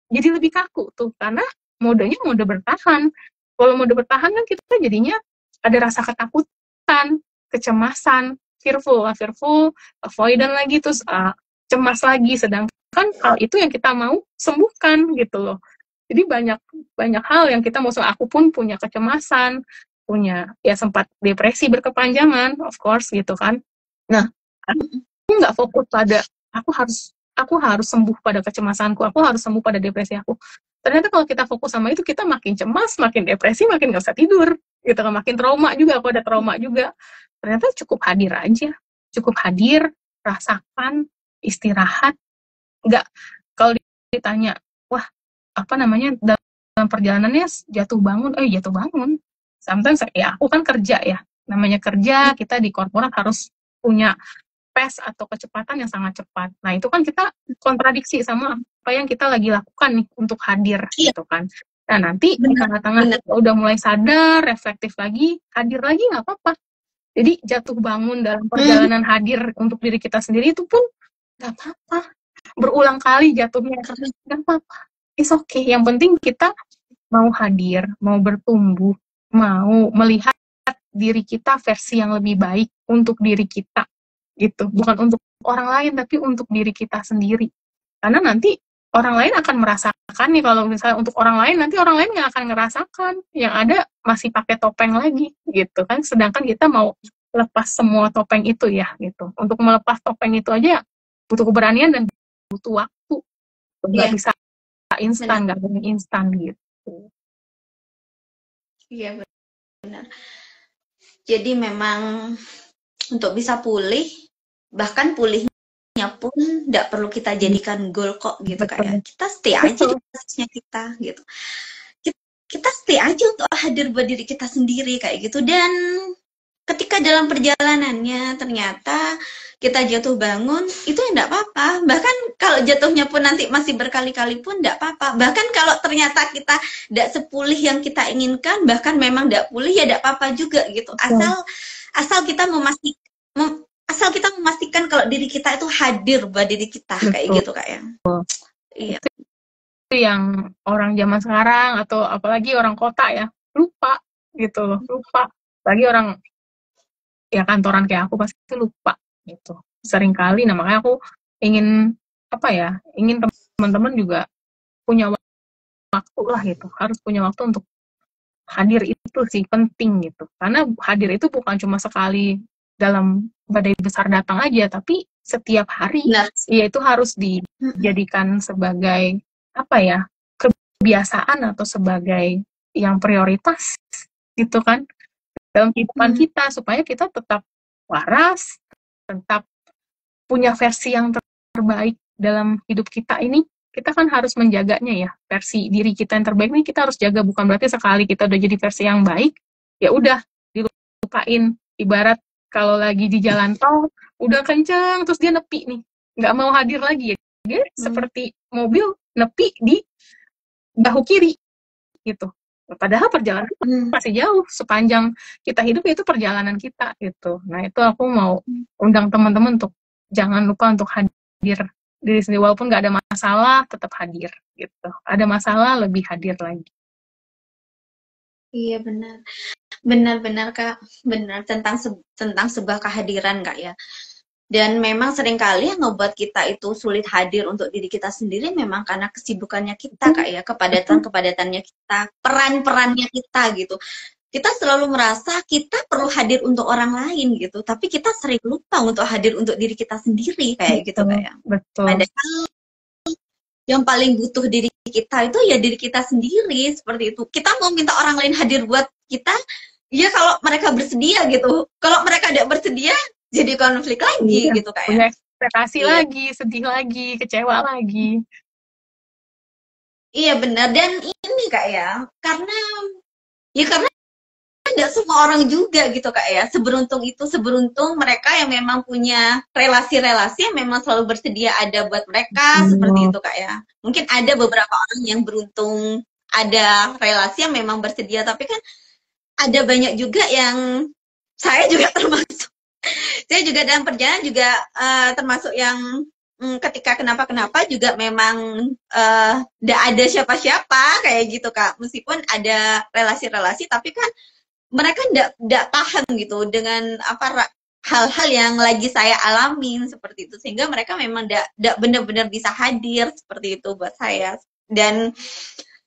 jadi lebih kaku tuh, karena modenya mode bertahan. Kalau mode bertahan kan kita jadinya ada rasa ketakutan, kecemasan, fearful, avoidant lagi, terus cemas lagi. Sedangkan hal itu yang kita mau sembuhkan gitu loh. Jadi banyak hal yang kita mau, aku pun punya kecemasan, punya ya sempat depresi berkepanjangan, of course gitu kan. Nah, aku nggak fokus pada aku harus sembuh pada kecemasanku, aku harus sembuh pada depresi aku. Ternyata kalau kita fokus sama itu, kita makin cemas, makin depresi, makin nggak bisa tidur, gitu kan, makin trauma juga, aku ada trauma juga. Ternyata cukup hadir aja, cukup hadir, rasakan, istirahat. Nggak, kalau ditanya, wah, apa namanya, dalam perjalanannya jatuh bangun. Sometimes, ya aku kan kerja ya, namanya kerja, kita di korporat harus punya pace atau kecepatan yang sangat cepat. Nah, itu kan kita kontradiksi sama apa yang kita lagi lakukan nih untuk hadir, gitu kan. Nah, nanti di tengah-tengah udah mulai sadar, reflektif lagi, hadir lagi nggak apa-apa. Jadi jatuh bangun dalam perjalanan hadir untuk diri kita sendiri itu pun nggak apa-apa. Berulang kali jatuhnya, nggak apa-apa. It's okay. Yang penting kita mau hadir, mau bertumbuh, mau melihat diri kita versi yang lebih baik untuk diri kita. Gitu, bukan untuk orang lain, tapi untuk diri kita sendiri. Karena nanti orang lain akan merasakan nih, kalau misalnya untuk orang lain, nanti orang lain nggak akan ngerasakan, yang ada masih pakai topeng lagi, gitu kan. Sedangkan kita mau lepas semua topeng itu ya, gitu. Untuk melepas topeng itu aja butuh keberanian dan butuh waktu, nggak bisa instan, nggak ada instan gitu. Iya benar. Jadi memang untuk bisa pulih, bahkan pulihnya pun tidak perlu kita jadikan goal kok gitu kayak kita stay aja di prosesnya kita gitu, kita stay aja untuk hadir buat diri kita sendiri kayak gitu. Dan ketika dalam perjalanannya ternyata kita jatuh bangun, itu ya enggak apa-apa. Bahkan kalau jatuhnya pun nanti masih berkali-kali pun enggak apa-apa. Bahkan kalau ternyata kita enggak sepulih yang kita inginkan, bahkan memang enggak pulih ya enggak apa-apa juga gitu. Betul. Asal kita asal kita memastikan kalau diri kita itu hadir buat diri kita kayak Betul. gitu Kak ya. Iya. Itu yang orang zaman sekarang atau apalagi orang kota ya lupa gitu loh, lupa. Lagi orang ya kantoran kayak aku pasti lupa gitu. Seringkali, nah makanya aku ingin apa ya, ingin teman-teman juga punya waktu lah gitu, harus punya waktu untuk hadir, itu sih penting gitu. Karena hadir itu bukan cuma sekali dalam badai besar datang aja, tapi setiap hari. Benar. Ya itu harus dijadikan sebagai apa ya, kebiasaan atau sebagai yang prioritas gitu kan dalam kehidupan kita, supaya kita tetap waras, tetap punya versi yang terbaik dalam hidup kita ini. Kita kan harus menjaganya ya, versi diri kita yang terbaik ini kita harus jaga. Bukan berarti sekali kita udah jadi versi yang baik ya udah dilupain. Ibarat kalau lagi di jalan tol udah kenceng terus dia nepi nih, nggak mau hadir lagi ya, dia seperti mobil nepi di bahu kiri gitu. Padahal perjalanan masih jauh, sepanjang kita hidup itu perjalanan kita gitu. Nah itu aku mau undang teman-teman untuk jangan lupa untuk hadir diri sendiri, walaupun nggak ada masalah tetap hadir gitu. Ada masalah lebih hadir lagi. Iya benar Kak, benar tentang sebuah kehadiran Kak ya. Dan memang seringkali yang ngebuat kita itu sulit hadir untuk diri kita sendiri memang karena kesibukannya kita Kak ya, kepadatan-kepadatannya kita, peran-perannya kita gitu. Kita selalu merasa kita perlu hadir untuk orang lain gitu, tapi kita sering lupa untuk hadir untuk diri kita sendiri kayak gitu Kak ya. Betul. Padahal yang paling butuh diri kita itu ya diri kita sendiri, seperti itu. Kita mau minta orang lain hadir buat kita, ya kalau mereka bersedia gitu. Kalau mereka tidak bersedia, jadi konflik lagi gitu kayak. Punya ekspektasi lagi, sedih lagi, kecewa lagi. Iya benar, dan ini Kak ya, karena tidak semua orang juga gitu Kak ya, seberuntung mereka yang memang punya relasi-relasi yang memang selalu bersedia ada buat mereka, seperti itu Kak ya. Mungkin ada beberapa orang yang beruntung ada relasi yang memang bersedia, tapi kan ada banyak juga yang saya juga termasuk. Saya juga dalam perjalanan juga termasuk yang ketika kenapa-kenapa juga memang tidak ada siapa-siapa kayak gitu Kak. Meskipun ada relasi-relasi, tapi kan mereka tidak paham gitu dengan apa hal-hal yang lagi saya alamin seperti itu, sehingga mereka memang tidak benar-benar bisa hadir seperti itu buat saya. Dan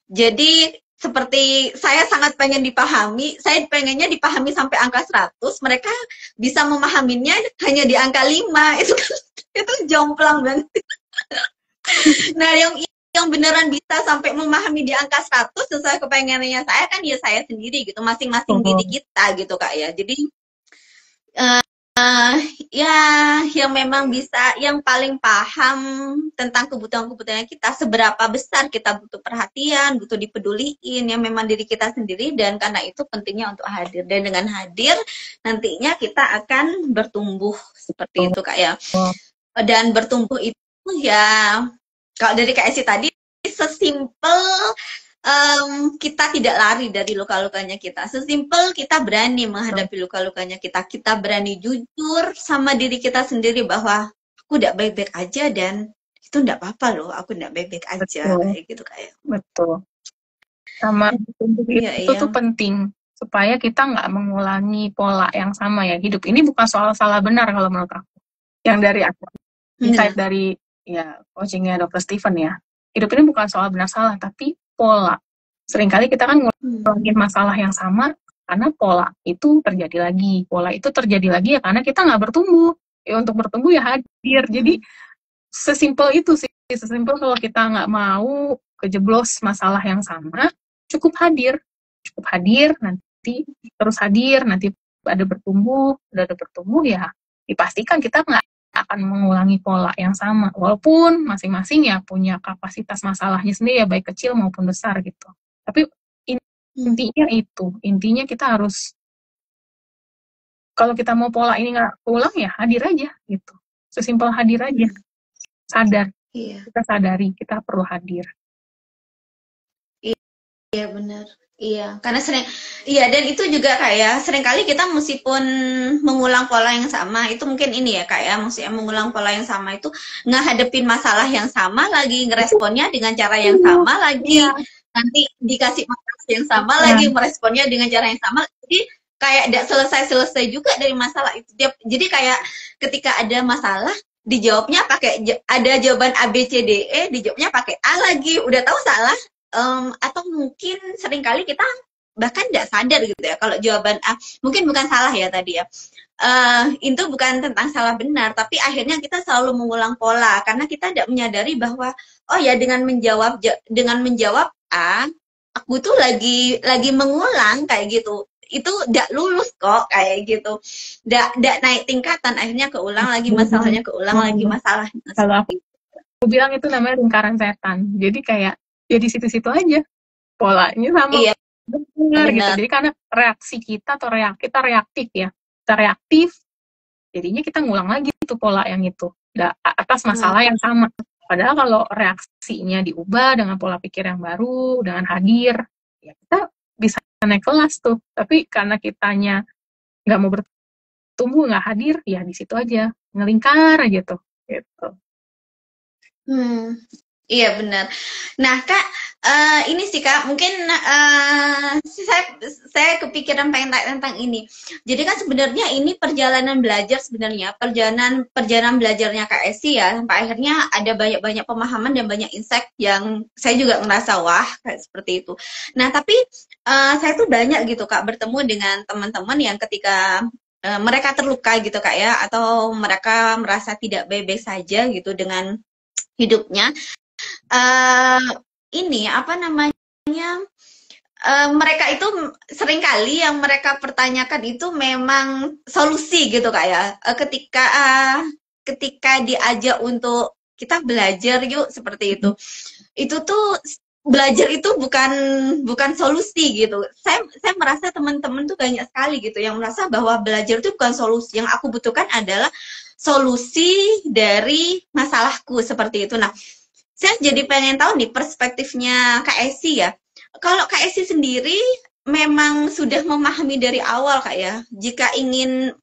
jadi seperti saya sangat pengen dipahami, saya pengennya dipahami sampai angka 100, mereka bisa memahaminya hanya di angka 5, itu jomplang banget. Nah yang beneran bisa sampai memahami di angka 100 sesuai kepengenannya saya kan ya saya sendiri gitu, masing-masing diri kita gitu Kak ya. Jadi ya yang memang bisa, yang paling paham tentang kebutuhan-kebutuhannya kita, seberapa besar kita butuh perhatian, butuh dipeduliin, yang memang diri kita sendiri. Dan karena itu pentingnya untuk hadir, dan dengan hadir nantinya kita akan bertumbuh seperti itu Kak ya. Dan bertumbuh itu ya kalau dari Kak Esi tadi, sesimpel kita tidak lari dari luka-lukanya kita. Sesimpel kita berani menghadapi luka-lukanya kita. Kita berani jujur sama diri kita sendiri bahwa aku tidak baik-baik aja, dan itu tidak apa-apa loh, aku tidak baik-baik aja. Kayak gitu kayak. Betul. Sama itu tuh penting supaya kita nggak mengulangi pola yang sama ya. Hidup ini bukan soal salah benar kalau menurut aku. Yang dari aku, insight dari ya coachingnya Dr. Stephen ya. Hidup ini bukan soal benar salah, tapi pola. Seringkali kita kan ngulangin masalah yang sama karena pola itu terjadi lagi. Pola itu terjadi lagi ya karena kita nggak bertumbuh. Ya untuk bertumbuh ya hadir. Jadi sesimpel itu sih. Sesimpel kalau kita nggak mau kejeblos masalah yang sama, cukup hadir. Cukup hadir, nanti terus hadir, nanti ada bertumbuh ya dipastikan kita nggak akan mengulangi pola yang sama, walaupun masing-masing ya punya kapasitas masalahnya sendiri ya, baik kecil maupun besar gitu. Tapi intinya kita harus Kalau kita mau pola ini nggak ulang ya hadir aja gitu. Sesimpel hadir aja. Sadar. Iya. Kita sadari kita perlu hadir. Iya benar. Iya, karena iya dan itu juga kayak seringkali kita meskipun mengulang pola yang sama, itu mungkin ini ya kayak maksudnya mengulang pola yang sama itu ngehadepin masalah yang sama lagi, ngeresponnya dengan cara yang sama lagi, Iya. nanti dikasih masalah yang sama Iya. lagi, meresponnya dengan cara yang sama. Jadi kayak tidak selesai-selesai juga dari masalah itu. Jadi kayak ketika ada masalah dijawabnya pakai ada jawaban A B C D E, dijawabnya pakai A lagi, udah tahu salah. Atau mungkin seringkali kita bahkan tidak sadar gitu ya kalau jawaban A mungkin bukan salah ya tadi ya, itu bukan tentang salah benar tapi akhirnya kita selalu mengulang pola karena kita tidak menyadari bahwa oh ya dengan menjawab A aku tuh lagi mengulang kayak gitu, itu tidak lulus kok kayak gitu, tidak naik tingkatan, akhirnya keulang lagi masalahnya, keulang lagi masalahnya. Kalau aku bilang itu namanya lingkaran setan. Jadi kayak ya di situ-situ aja polanya sama Iya benar gitu. benar. Jadi karena reaksi kita atau kita reaktif ya, kita reaktif, jadinya kita ngulang lagi tuh pola yang itu atas masalah yang sama. Padahal kalau reaksinya diubah dengan pola pikir yang baru, dengan hadir, ya kita bisa naik kelas tuh. Tapi karena kitanya nggak mau bertumbuh, nggak hadir, ya di situ aja ngelingkar aja tuh. Gitu. Iya benar. Nah Kak, ini sih Kak, mungkin saya kepikiran pengen tanya tentang ini. Jadi kan sebenarnya ini perjalanan belajar sebenarnya, perjalanan belajarnya Kak Esi ya, sampai akhirnya ada banyak pemahaman dan banyak insight yang saya juga ngerasa wah kayak seperti itu. Nah tapi saya tuh banyak gitu Kak bertemu dengan teman-teman yang ketika mereka terluka gitu Kak ya, atau mereka merasa tidak baik-baik saja gitu dengan hidupnya. Ini apa namanya, mereka itu seringkali yang mereka pertanyakan itu memang solusi gitu Kak ya. Ketika diajak untuk kita belajar yuk seperti itu. Itu tuh belajar itu bukan solusi gitu. Saya merasa teman-teman tuh banyak sekali gitu yang merasa bahwa belajar itu bukan solusi. Yang aku butuhkan adalah solusi dari masalahku seperti itu. Nah, saya jadi pengen tahu nih perspektifnya Kak Esi ya. Kalau Kak Esi sendiri memang sudah memahami dari awal Kak ya, jika ingin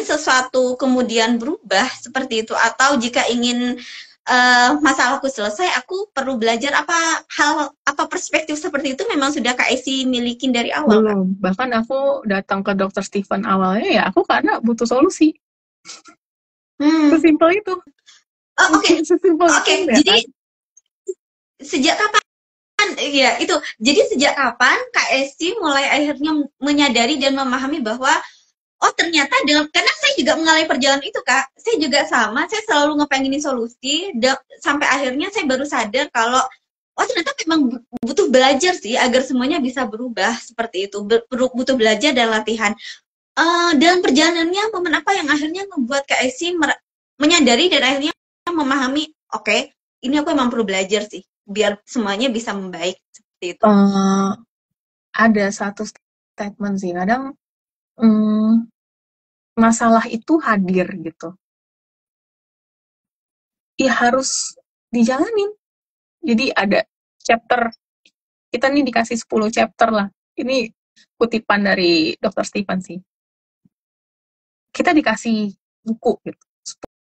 sesuatu kemudian berubah seperti itu, atau jika ingin masalahku selesai, aku perlu belajar apa perspektif seperti itu memang sudah Kak Esi milikin dari awal Kak? Belum. Bahkan aku datang ke Dr. Stephen awalnya ya aku karena butuh solusi. Sesimpel itu. Oke. Sesimpel itu. Jadi sejak kapan? Ya itu. Jadi sejak kapan Kak Esi mulai akhirnya menyadari dan memahami bahwa oh ternyata karena saya juga mengalami perjalanan itu Kak, saya juga sama, saya selalu ngepengenin solusi, sampai akhirnya saya baru sadar kalau oh ternyata memang butuh belajar sih agar semuanya bisa berubah seperti itu, butuh belajar dan latihan. Dalam perjalanannya momen apa yang akhirnya membuat Kak Esi menyadari dan akhirnya memahami, oke, ini aku memang perlu belajar sih biar semuanya bisa membaik seperti itu. Ada satu statement sih kadang masalah itu hadir gitu ya harus dijalanin. Jadi ada chapter, kita nih dikasih 10 chapter lah, ini kutipan dari Dr. Stephen sih, kita dikasih buku gitu,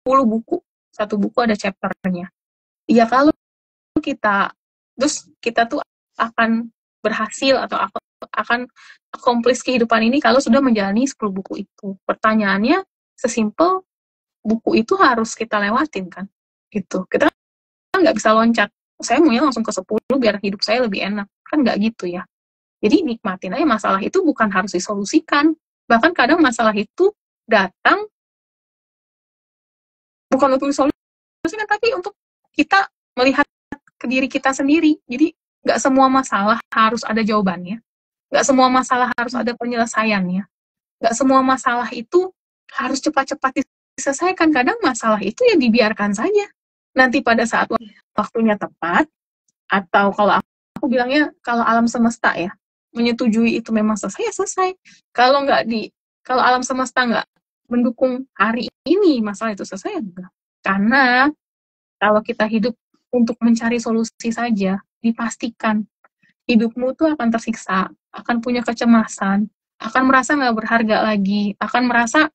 10 buku, satu buku ada chapternya ya. Kalau kita tuh akan berhasil atau akan accomplish kehidupan ini kalau sudah menjalani 10 buku itu. Pertanyaannya sesimpel buku itu harus kita lewatin kan gitu. Kita nggak bisa loncat, saya maunya langsung ke 10 biar hidup saya lebih enak, kan nggak gitu ya. Jadi nikmatin aja, masalah itu bukan harus disolusikan, bahkan kadang masalah itu datang bukan untuk disolusikan tapi untuk kita melihat ke diri kita sendiri. Jadi nggak semua masalah harus ada jawabannya, nggak semua masalah harus ada penyelesaiannya, nggak semua masalah itu harus cepat-cepat diselesaikan. Kadang masalah itu ya dibiarkan saja, nanti pada saat waktunya tepat, atau kalau aku bilangnya kalau alam semesta ya menyetujui itu memang selesai ya selesai. Kalau nggak Kalau alam semesta nggak mendukung hari ini, masalah itu selesai enggak. Karena kalau kita hidup untuk mencari solusi saja, dipastikan hidupmu tuh akan tersiksa, akan punya kecemasan, akan merasa nggak berharga lagi, akan merasa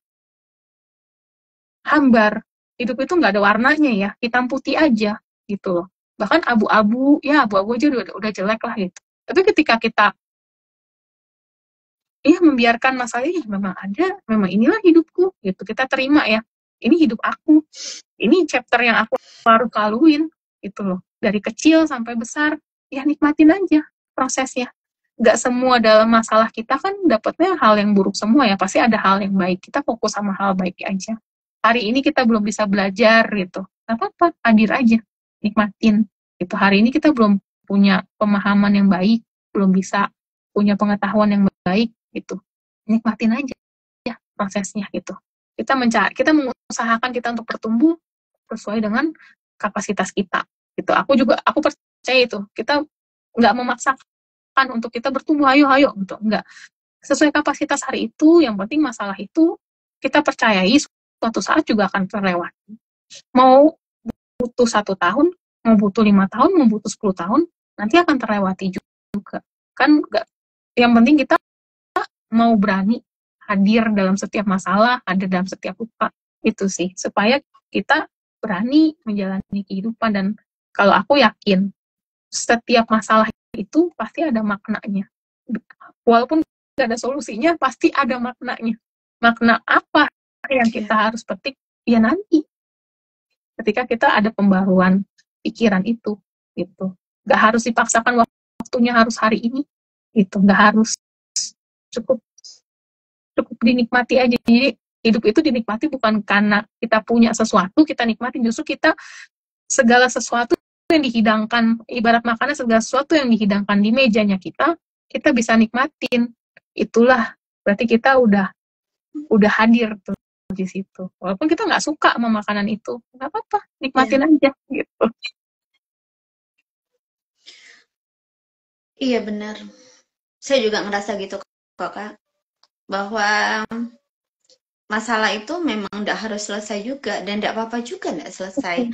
hambar. Hidup itu nggak ada warnanya ya, hitam putih aja gitu loh. Bahkan abu-abu, ya abu-abu aja udah jelek lah gitu. Tapi ketika kita membiarkan masalahnya, memang ada, memang inilah hidupku gitu. Kita terima ya, ini hidup aku, ini chapter yang aku harus laluin gitu loh. Dari kecil sampai besar, ya nikmatin aja prosesnya. Nggak semua dalam masalah kita kan dapatnya hal yang buruk semua ya, pasti ada hal yang baik. Kita fokus sama hal baik aja. Hari ini kita belum bisa belajar gitu, nggak apa-apa, hadir aja, nikmatin. Itu hari ini kita belum punya pemahaman yang baik, belum bisa punya pengetahuan yang baik gitu, nikmatin aja ya prosesnya gitu. Kita mencari, kita mengusahakan kita untuk bertumbuh sesuai dengan kapasitas kita gitu. Aku percaya itu, kita nggak memaksakan untuk kita bertumbuh ayo gitu, nggak, sesuai kapasitas hari itu. Yang penting masalah itu kita percayai suatu saat juga akan terlewati. Mau butuh 1 tahun, mau butuh 5 tahun, mau butuh 10 tahun, nanti akan terlewati juga kan. Nggak, yang penting kita mau berani hadir dalam setiap masalah, hadir dalam setiap luka, itu sih, supaya kita berani menjalani kehidupan. Dan kalau aku yakin setiap masalah itu pasti ada maknanya, walaupun gak ada solusinya pasti ada maknanya. Makna apa yang kita harus petik ya nanti ketika kita ada pembaruan pikiran itu gitu. Gak harus dipaksakan waktunya harus hari ini gitu, gak harus, cukup dinikmati aja. Jadi hidup itu dinikmati bukan karena kita punya sesuatu kita nikmati, justru kita segala sesuatu yang dihidangkan, ibarat makanan, segala sesuatu yang dihidangkan di mejanya kita bisa nikmatin. Itulah berarti kita udah hadir tuh di situ. Walaupun kita nggak suka sama makanan itu, nggak apa-apa, nikmatin aja gitu. Iya benar. Saya juga ngerasa gitu kok Kak. Bahwa masalah itu memang nggak harus selesai juga dan nggak apa-apa juga nggak selesai.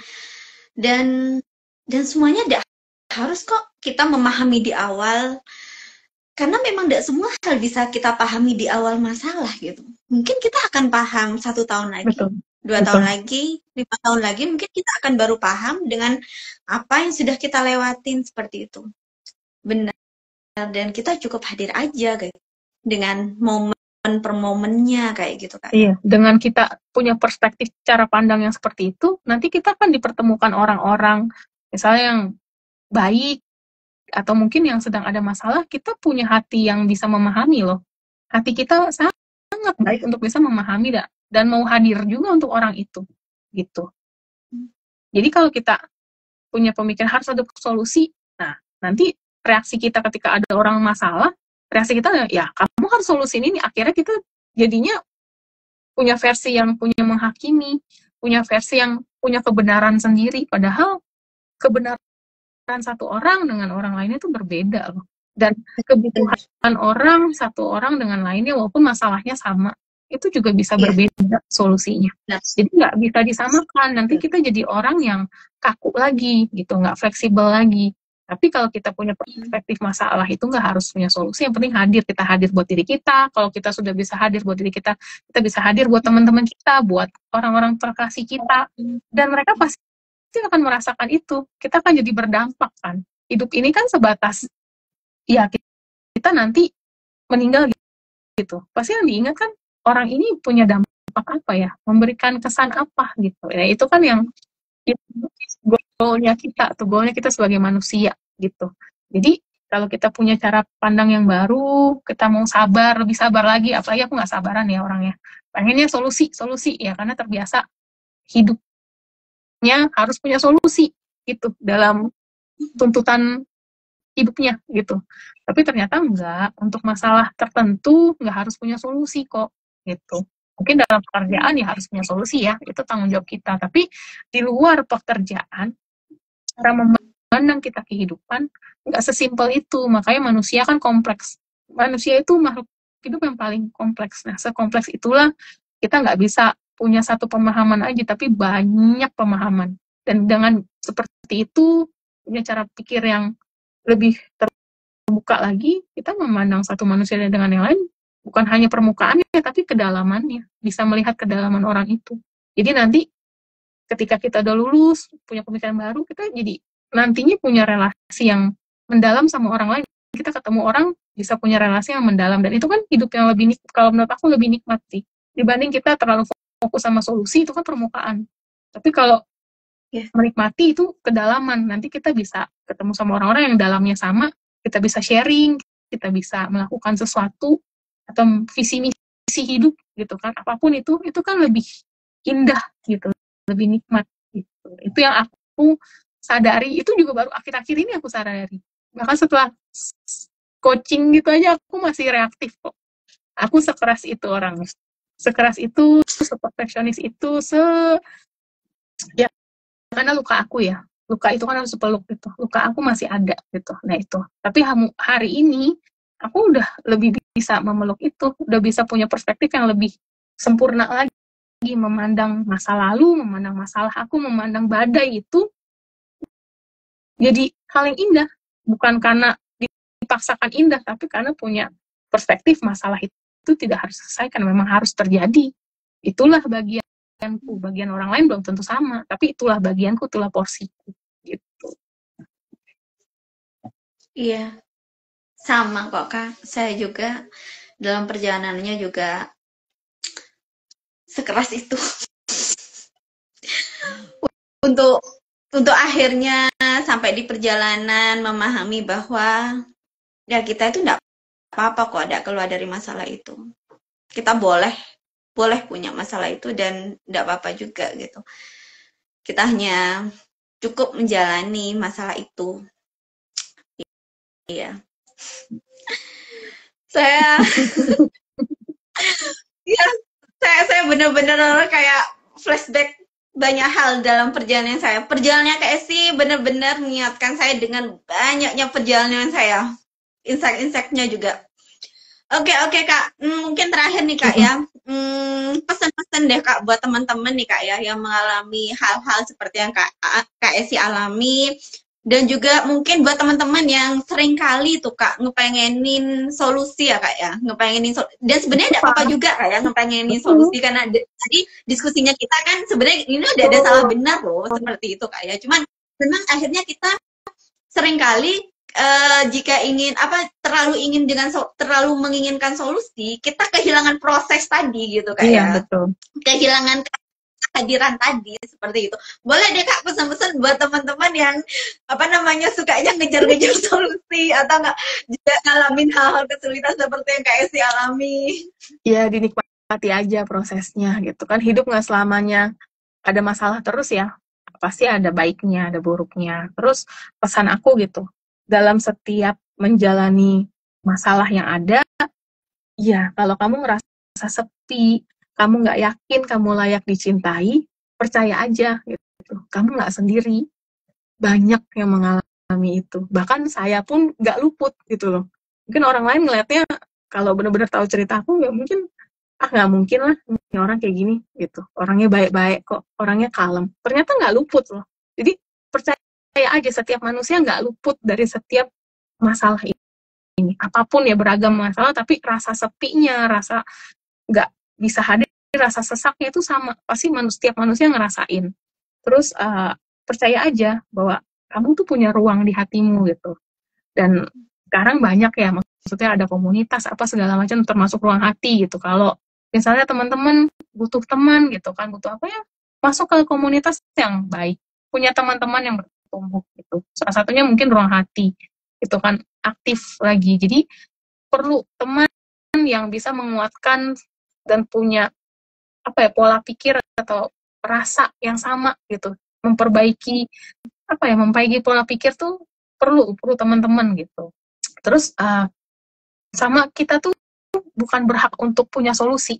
Dan semuanya nggak harus kok kita memahami di awal, karena memang tidak semua hal bisa kita pahami di awal masalah gitu. Mungkin kita akan paham 1 tahun lagi, Betul. 2 tahun lagi, 5 tahun lagi, mungkin kita akan baru paham dengan apa yang sudah kita lewatin seperti itu. Benar. Dan kita cukup hadir aja guys, dengan momen per momennya kayak gitu Kak. Iya, dengan kita punya perspektif cara pandang yang seperti itu, nanti kita akan dipertemukan orang-orang misalnya yang baik, atau mungkin yang sedang ada masalah. Kita punya hati yang bisa memahami loh. Hati kita sangat baik untuk bisa memahami dan mau hadir juga untuk orang itu gitu. Jadi kalau kita punya pemikiran harus ada solusi, nah nanti reaksi kita ketika ada orang masalah, reaksi kita ya kamu harus solusi ini. Akhirnya kita jadinya punya versi yang punya menghakimi, punya versi yang punya kebenaran sendiri, padahal kebenaran satu orang dengan orang lainnya itu berbeda loh. Dan kebutuhan orang satu orang dengan lainnya, walaupun masalahnya sama, itu juga bisa berbeda solusinya. Jadi nggak bisa disamakan, nanti kita jadi orang yang kaku lagi gitu, nggak fleksibel lagi. Tapi kalau kita punya perspektif masalah itu nggak harus punya solusi, yang penting hadir. Kita hadir buat diri kita. Kalau kita sudah bisa hadir buat diri kita, kita bisa hadir buat teman-teman kita, buat orang-orang terkasih kita, dan mereka pasti akan merasakan itu. Kita akan jadi berdampak kan. Hidup ini kan sebatas ya kita nanti meninggal gitu. Pasti yang diingat kan orang ini punya dampak apa ya, memberikan kesan apa gitu. Ya itu kan yang goalnya kita sebagai manusia gitu. Jadi kalau kita punya cara pandang yang baru, kita mau sabar, lebih sabar lagi. Apalagi aku nggak sabaran ya orangnya. Pengennya solusi ya, karena terbiasa hidupnya harus punya solusi gitu dalam tuntutan hidupnya gitu. Tapi ternyata enggak, untuk masalah tertentu enggak harus punya solusi kok gitu. Mungkin dalam pekerjaan ya harus punya solusi ya, itu tanggung jawab kita. Tapi di luar pekerjaan, cara memandang kita kehidupan enggak sesimpel itu. Makanya manusia kan kompleks. Manusia itu makhluk hidup yang paling kompleks. Nah, sekompleks itulah kita nggak bisa punya satu pemahaman aja, tapi banyak pemahaman. Dan dengan seperti itu, punya cara pikir yang lebih terbuka lagi, kita memandang satu manusia dengan yang lain, bukan hanya permukaannya, tapi kedalamannya. Bisa melihat kedalaman orang itu. Jadi nanti, ketika kita udah lulus, punya pemikiran baru, kita jadi nantinya punya relasi yang mendalam sama orang lain. Kita ketemu orang, bisa punya relasi yang mendalam. Dan itu kan hidup yang lebih, kalau menurut aku lebih nikmat sih. Dibanding kita terlalu fokus sama solusi, itu kan permukaan. Tapi kalau menikmati itu kedalaman, nanti kita bisa ketemu sama orang-orang yang dalamnya sama, kita bisa sharing, kita bisa melakukan sesuatu, atau visi misi hidup gitu kan, apapun itu kan lebih indah gitu, lebih nikmat gitu. Itu yang aku sadari, itu juga baru akhir-akhir ini aku sadari. Bahkan setelah coaching gitu aja aku masih reaktif kok. Aku sekeras itu orangnya. Sekeras itu, seperfeksionis itu, ya karena luka aku ya. Luka itu kan harus dipeluk gitu. Luka aku masih ada gitu. Nah itu. Tapi hari ini aku udah lebih bisa memeluk itu, udah bisa punya perspektif yang lebih sempurna lagi, memandang masa lalu, memandang masalah aku, memandang badai itu jadi hal yang indah, bukan karena dipaksakan indah, tapi karena punya perspektif masalah itu tidak harus selesai, memang harus terjadi. Itulah bagianku, bagian orang lain belum tentu sama, tapi itulah bagianku, itulah porsiku gitu. Iya, sama kok Kak. Saya juga dalam perjalanannya juga sekeras itu. untuk akhirnya sampai di perjalanan memahami bahwa ya kita itu enggak apa-apa kok ada keluar dari masalah itu. Kita boleh punya masalah itu dan enggak apa-apa juga gitu. Kita hanya cukup menjalani masalah itu. Iya. Saya ya, saya benar-benar kayak flashback banyak hal dalam perjalanan saya. Perjalanannya ke Esi benar-benar mengingatkan saya dengan banyaknya perjalanan saya. Insight-insightnya juga. Oke Kak, mungkin terakhir nih Kak ya, pesan-pesan deh Kak buat teman-teman nih Kak ya yang mengalami hal-hal seperti yang Kak Esi alami, dan juga mungkin buat teman-teman yang sering kali tuh Kak ngepengenin solusi ya Kak ya, dan sebenarnya tidak apa-apa juga Kak ya ngepengenin solusi, karena tadi diskusinya kita kan sebenarnya ini udah ada salah benar loh seperti itu Kak ya, cuman memang akhirnya kita sering kali jika terlalu menginginkan solusi, kita kehilangan proses tadi gitu Kak ya. Betul. Kehilangan kehadiran tadi seperti itu. Boleh deh Kak pesan-pesan buat teman-teman yang sukanya ngejar-ngejar solusi atau nggak juga ngalamin hal-hal kesulitan seperti yang Kak Esi alami. Ya dinikmati aja prosesnya gitu kan. Hidup nggak selamanya ada masalah terus ya. Pasti ada baiknya, ada buruknya. Terus pesan aku gitu, dalam setiap menjalani masalah yang ada, ya kalau kamu ngerasa sepi, kamu nggak yakin kamu layak dicintai, percaya aja gitu. Kamu nggak sendiri. Banyak yang mengalami itu. Bahkan saya pun nggak luput gitu loh. Mungkin orang lain ngeliatnya, kalau benar-benar tahu cerita aku, nggak mungkin, nggak mungkin lah, ini orang kayak gini gitu. Orangnya baik-baik kok, orangnya kalem. Ternyata nggak luput loh. Jadi percaya aja, setiap manusia nggak luput dari setiap masalah ini. Apapun ya, beragam masalah, tapi rasa sepinya, rasa nggak bisa hadir, rasa sesaknya itu sama. Pasti setiap manusia ngerasain. Terus percaya aja bahwa kamu tuh punya ruang di hatimu gitu. Dan sekarang banyak ya, maksudnya ada komunitas apa segala macam termasuk ruang hati gitu. Kalau misalnya teman-teman butuh teman gitu kan, butuh apa ya, masuk ke komunitas yang baik, punya teman-teman yang bertumbuh gitu. Salah satunya mungkin ruang hati itu kan aktif lagi. Jadi perlu teman yang bisa menguatkan dan punya pola pikir atau rasa yang sama gitu, memperbaiki pola pikir tuh perlu teman-teman gitu. Terus sama kita tuh bukan berhak untuk punya solusi.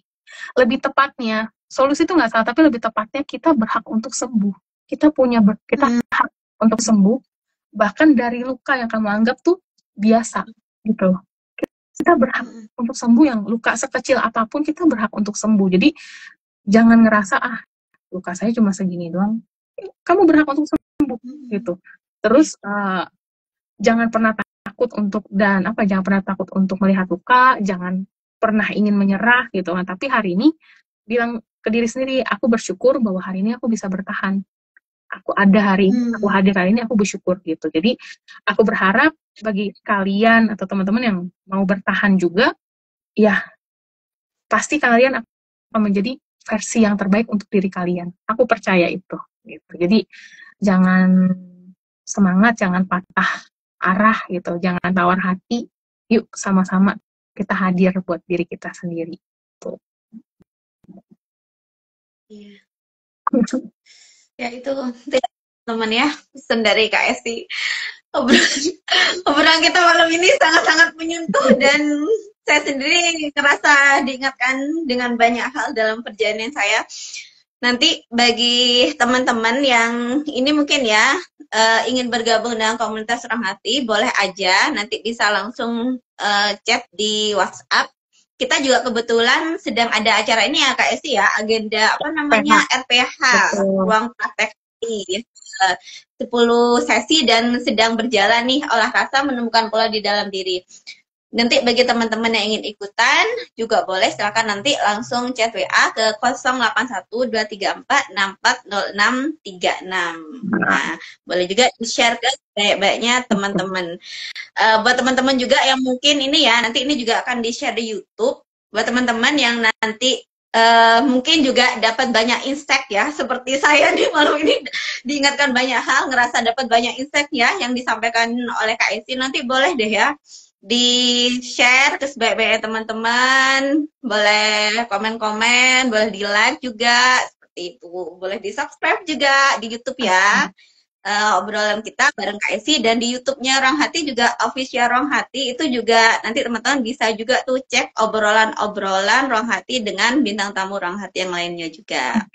Lebih tepatnya, solusi itu nggak salah, tapi lebih tepatnya kita berhak untuk sembuh. Kita hak untuk sembuh, bahkan dari luka yang kamu anggap tuh biasa gitu loh. Kita berhak untuk sembuh, yang luka sekecil apapun kita berhak untuk sembuh. Jadi jangan ngerasa luka saya cuma segini doang. Kamu berhak untuk sembuh gitu. Terus jangan pernah takut untuk jangan pernah takut untuk melihat luka, jangan pernah ingin menyerah gitu kan. Tapi hari ini bilang ke diri sendiri, aku bersyukur bahwa hari ini aku bisa bertahan. Aku ada hari ini, aku hadir hari ini, aku bersyukur gitu. Jadi aku berharap bagi kalian atau teman-teman yang mau bertahan juga, ya pasti kalian akan menjadi versi yang terbaik untuk diri kalian. Aku percaya itu gitu. Jadi jangan semangat, jangan patah arah gitu, jangan tawar hati. Yuk sama-sama kita hadir buat diri kita sendiri. Tuh. Iya. Ya itu teman ya, pesan dari Kak Esti. Obrolan kita malam ini sangat-sangat menyentuh dan saya sendiri ngerasa diingatkan dengan banyak hal dalam perjalanan saya. Nanti bagi teman-teman yang ini mungkin ya ingin bergabung dengan komunitas Ruang Hati, boleh aja nanti bisa langsung chat di WhatsApp. Kita juga kebetulan sedang ada acara ini ya Kak Esti ya, agenda apa namanya RPH, Ruang Praktek 10 sesi dan sedang berjalan nih olah rasa menemukan pola di dalam diri. Nanti bagi teman-teman yang ingin ikutan juga boleh, silakan nanti langsung chat WA ke 081234640636. Nah, boleh juga di-share ke baik-baiknya teman-teman. Buat teman-teman juga yang mungkin ini ya, nanti ini juga akan di-share di YouTube. Buat teman-teman yang nanti mungkin juga dapat banyak insight ya, seperti saya di malam ini diingatkan banyak hal, ngerasa dapat banyak insight ya yang disampaikan oleh Kak Esti. Nanti boleh deh ya di-share ke sebaik-baiknya teman-teman, boleh komen-komen, boleh di-like juga, seperti itu. Boleh di-subscribe juga di YouTube ya. Obrolan kita bareng Kak Esi, dan di YouTube-nya Ruang Hati juga official Ruang Hati, itu juga nanti teman-teman bisa juga tuh cek obrolan-obrolan Ruang Hati dengan bintang tamu Ruang Hati yang lainnya juga.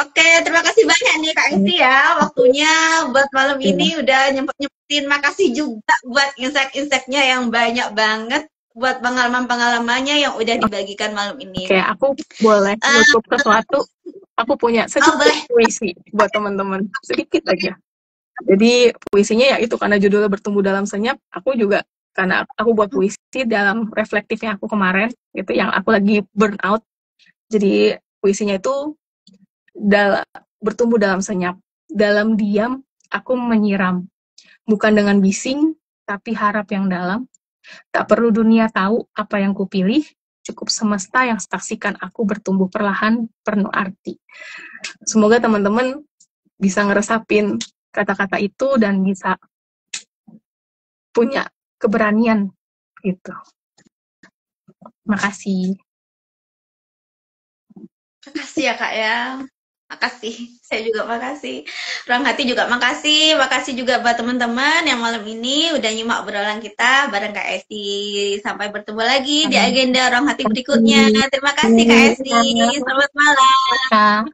Oke, terima kasih banyak nih Kak Esi ya, waktunya buat malam ini udah nyempetin. Makasih juga buat insight-insightnya yang banyak banget, buat pengalaman-pengalamannya yang udah dibagikan malam ini. Oke, aku boleh nutup sesuatu. Aku punya sedikit puisi buat teman-teman, sedikit aja. Jadi puisinya ya itu, karena judulnya Bertumbuh Dalam Senyap, aku juga karena aku buat puisi dalam reflektifnya aku kemarin gitu, yang aku lagi burnout. Jadi puisinya itu bertumbuh dalam senyap, dalam diam aku menyiram, bukan dengan bising tapi harap yang dalam. Tak perlu dunia tahu apa yang kupilih, cukup semesta yang saksikan aku bertumbuh perlahan penuh arti. Semoga teman-teman bisa ngeresapin kata-kata itu dan bisa punya keberanian gitu. Makasih. Makasih ya Kak ya. Makasih, saya juga makasih. Ruang Hati juga makasih. Makasih juga buat teman-teman yang malam ini udah nyimak obrolan kita bareng Kak Esti. Sampai bertemu lagi di agenda Ruang Hati berikutnya. Terima kasih Kak Esti. Selamat malam.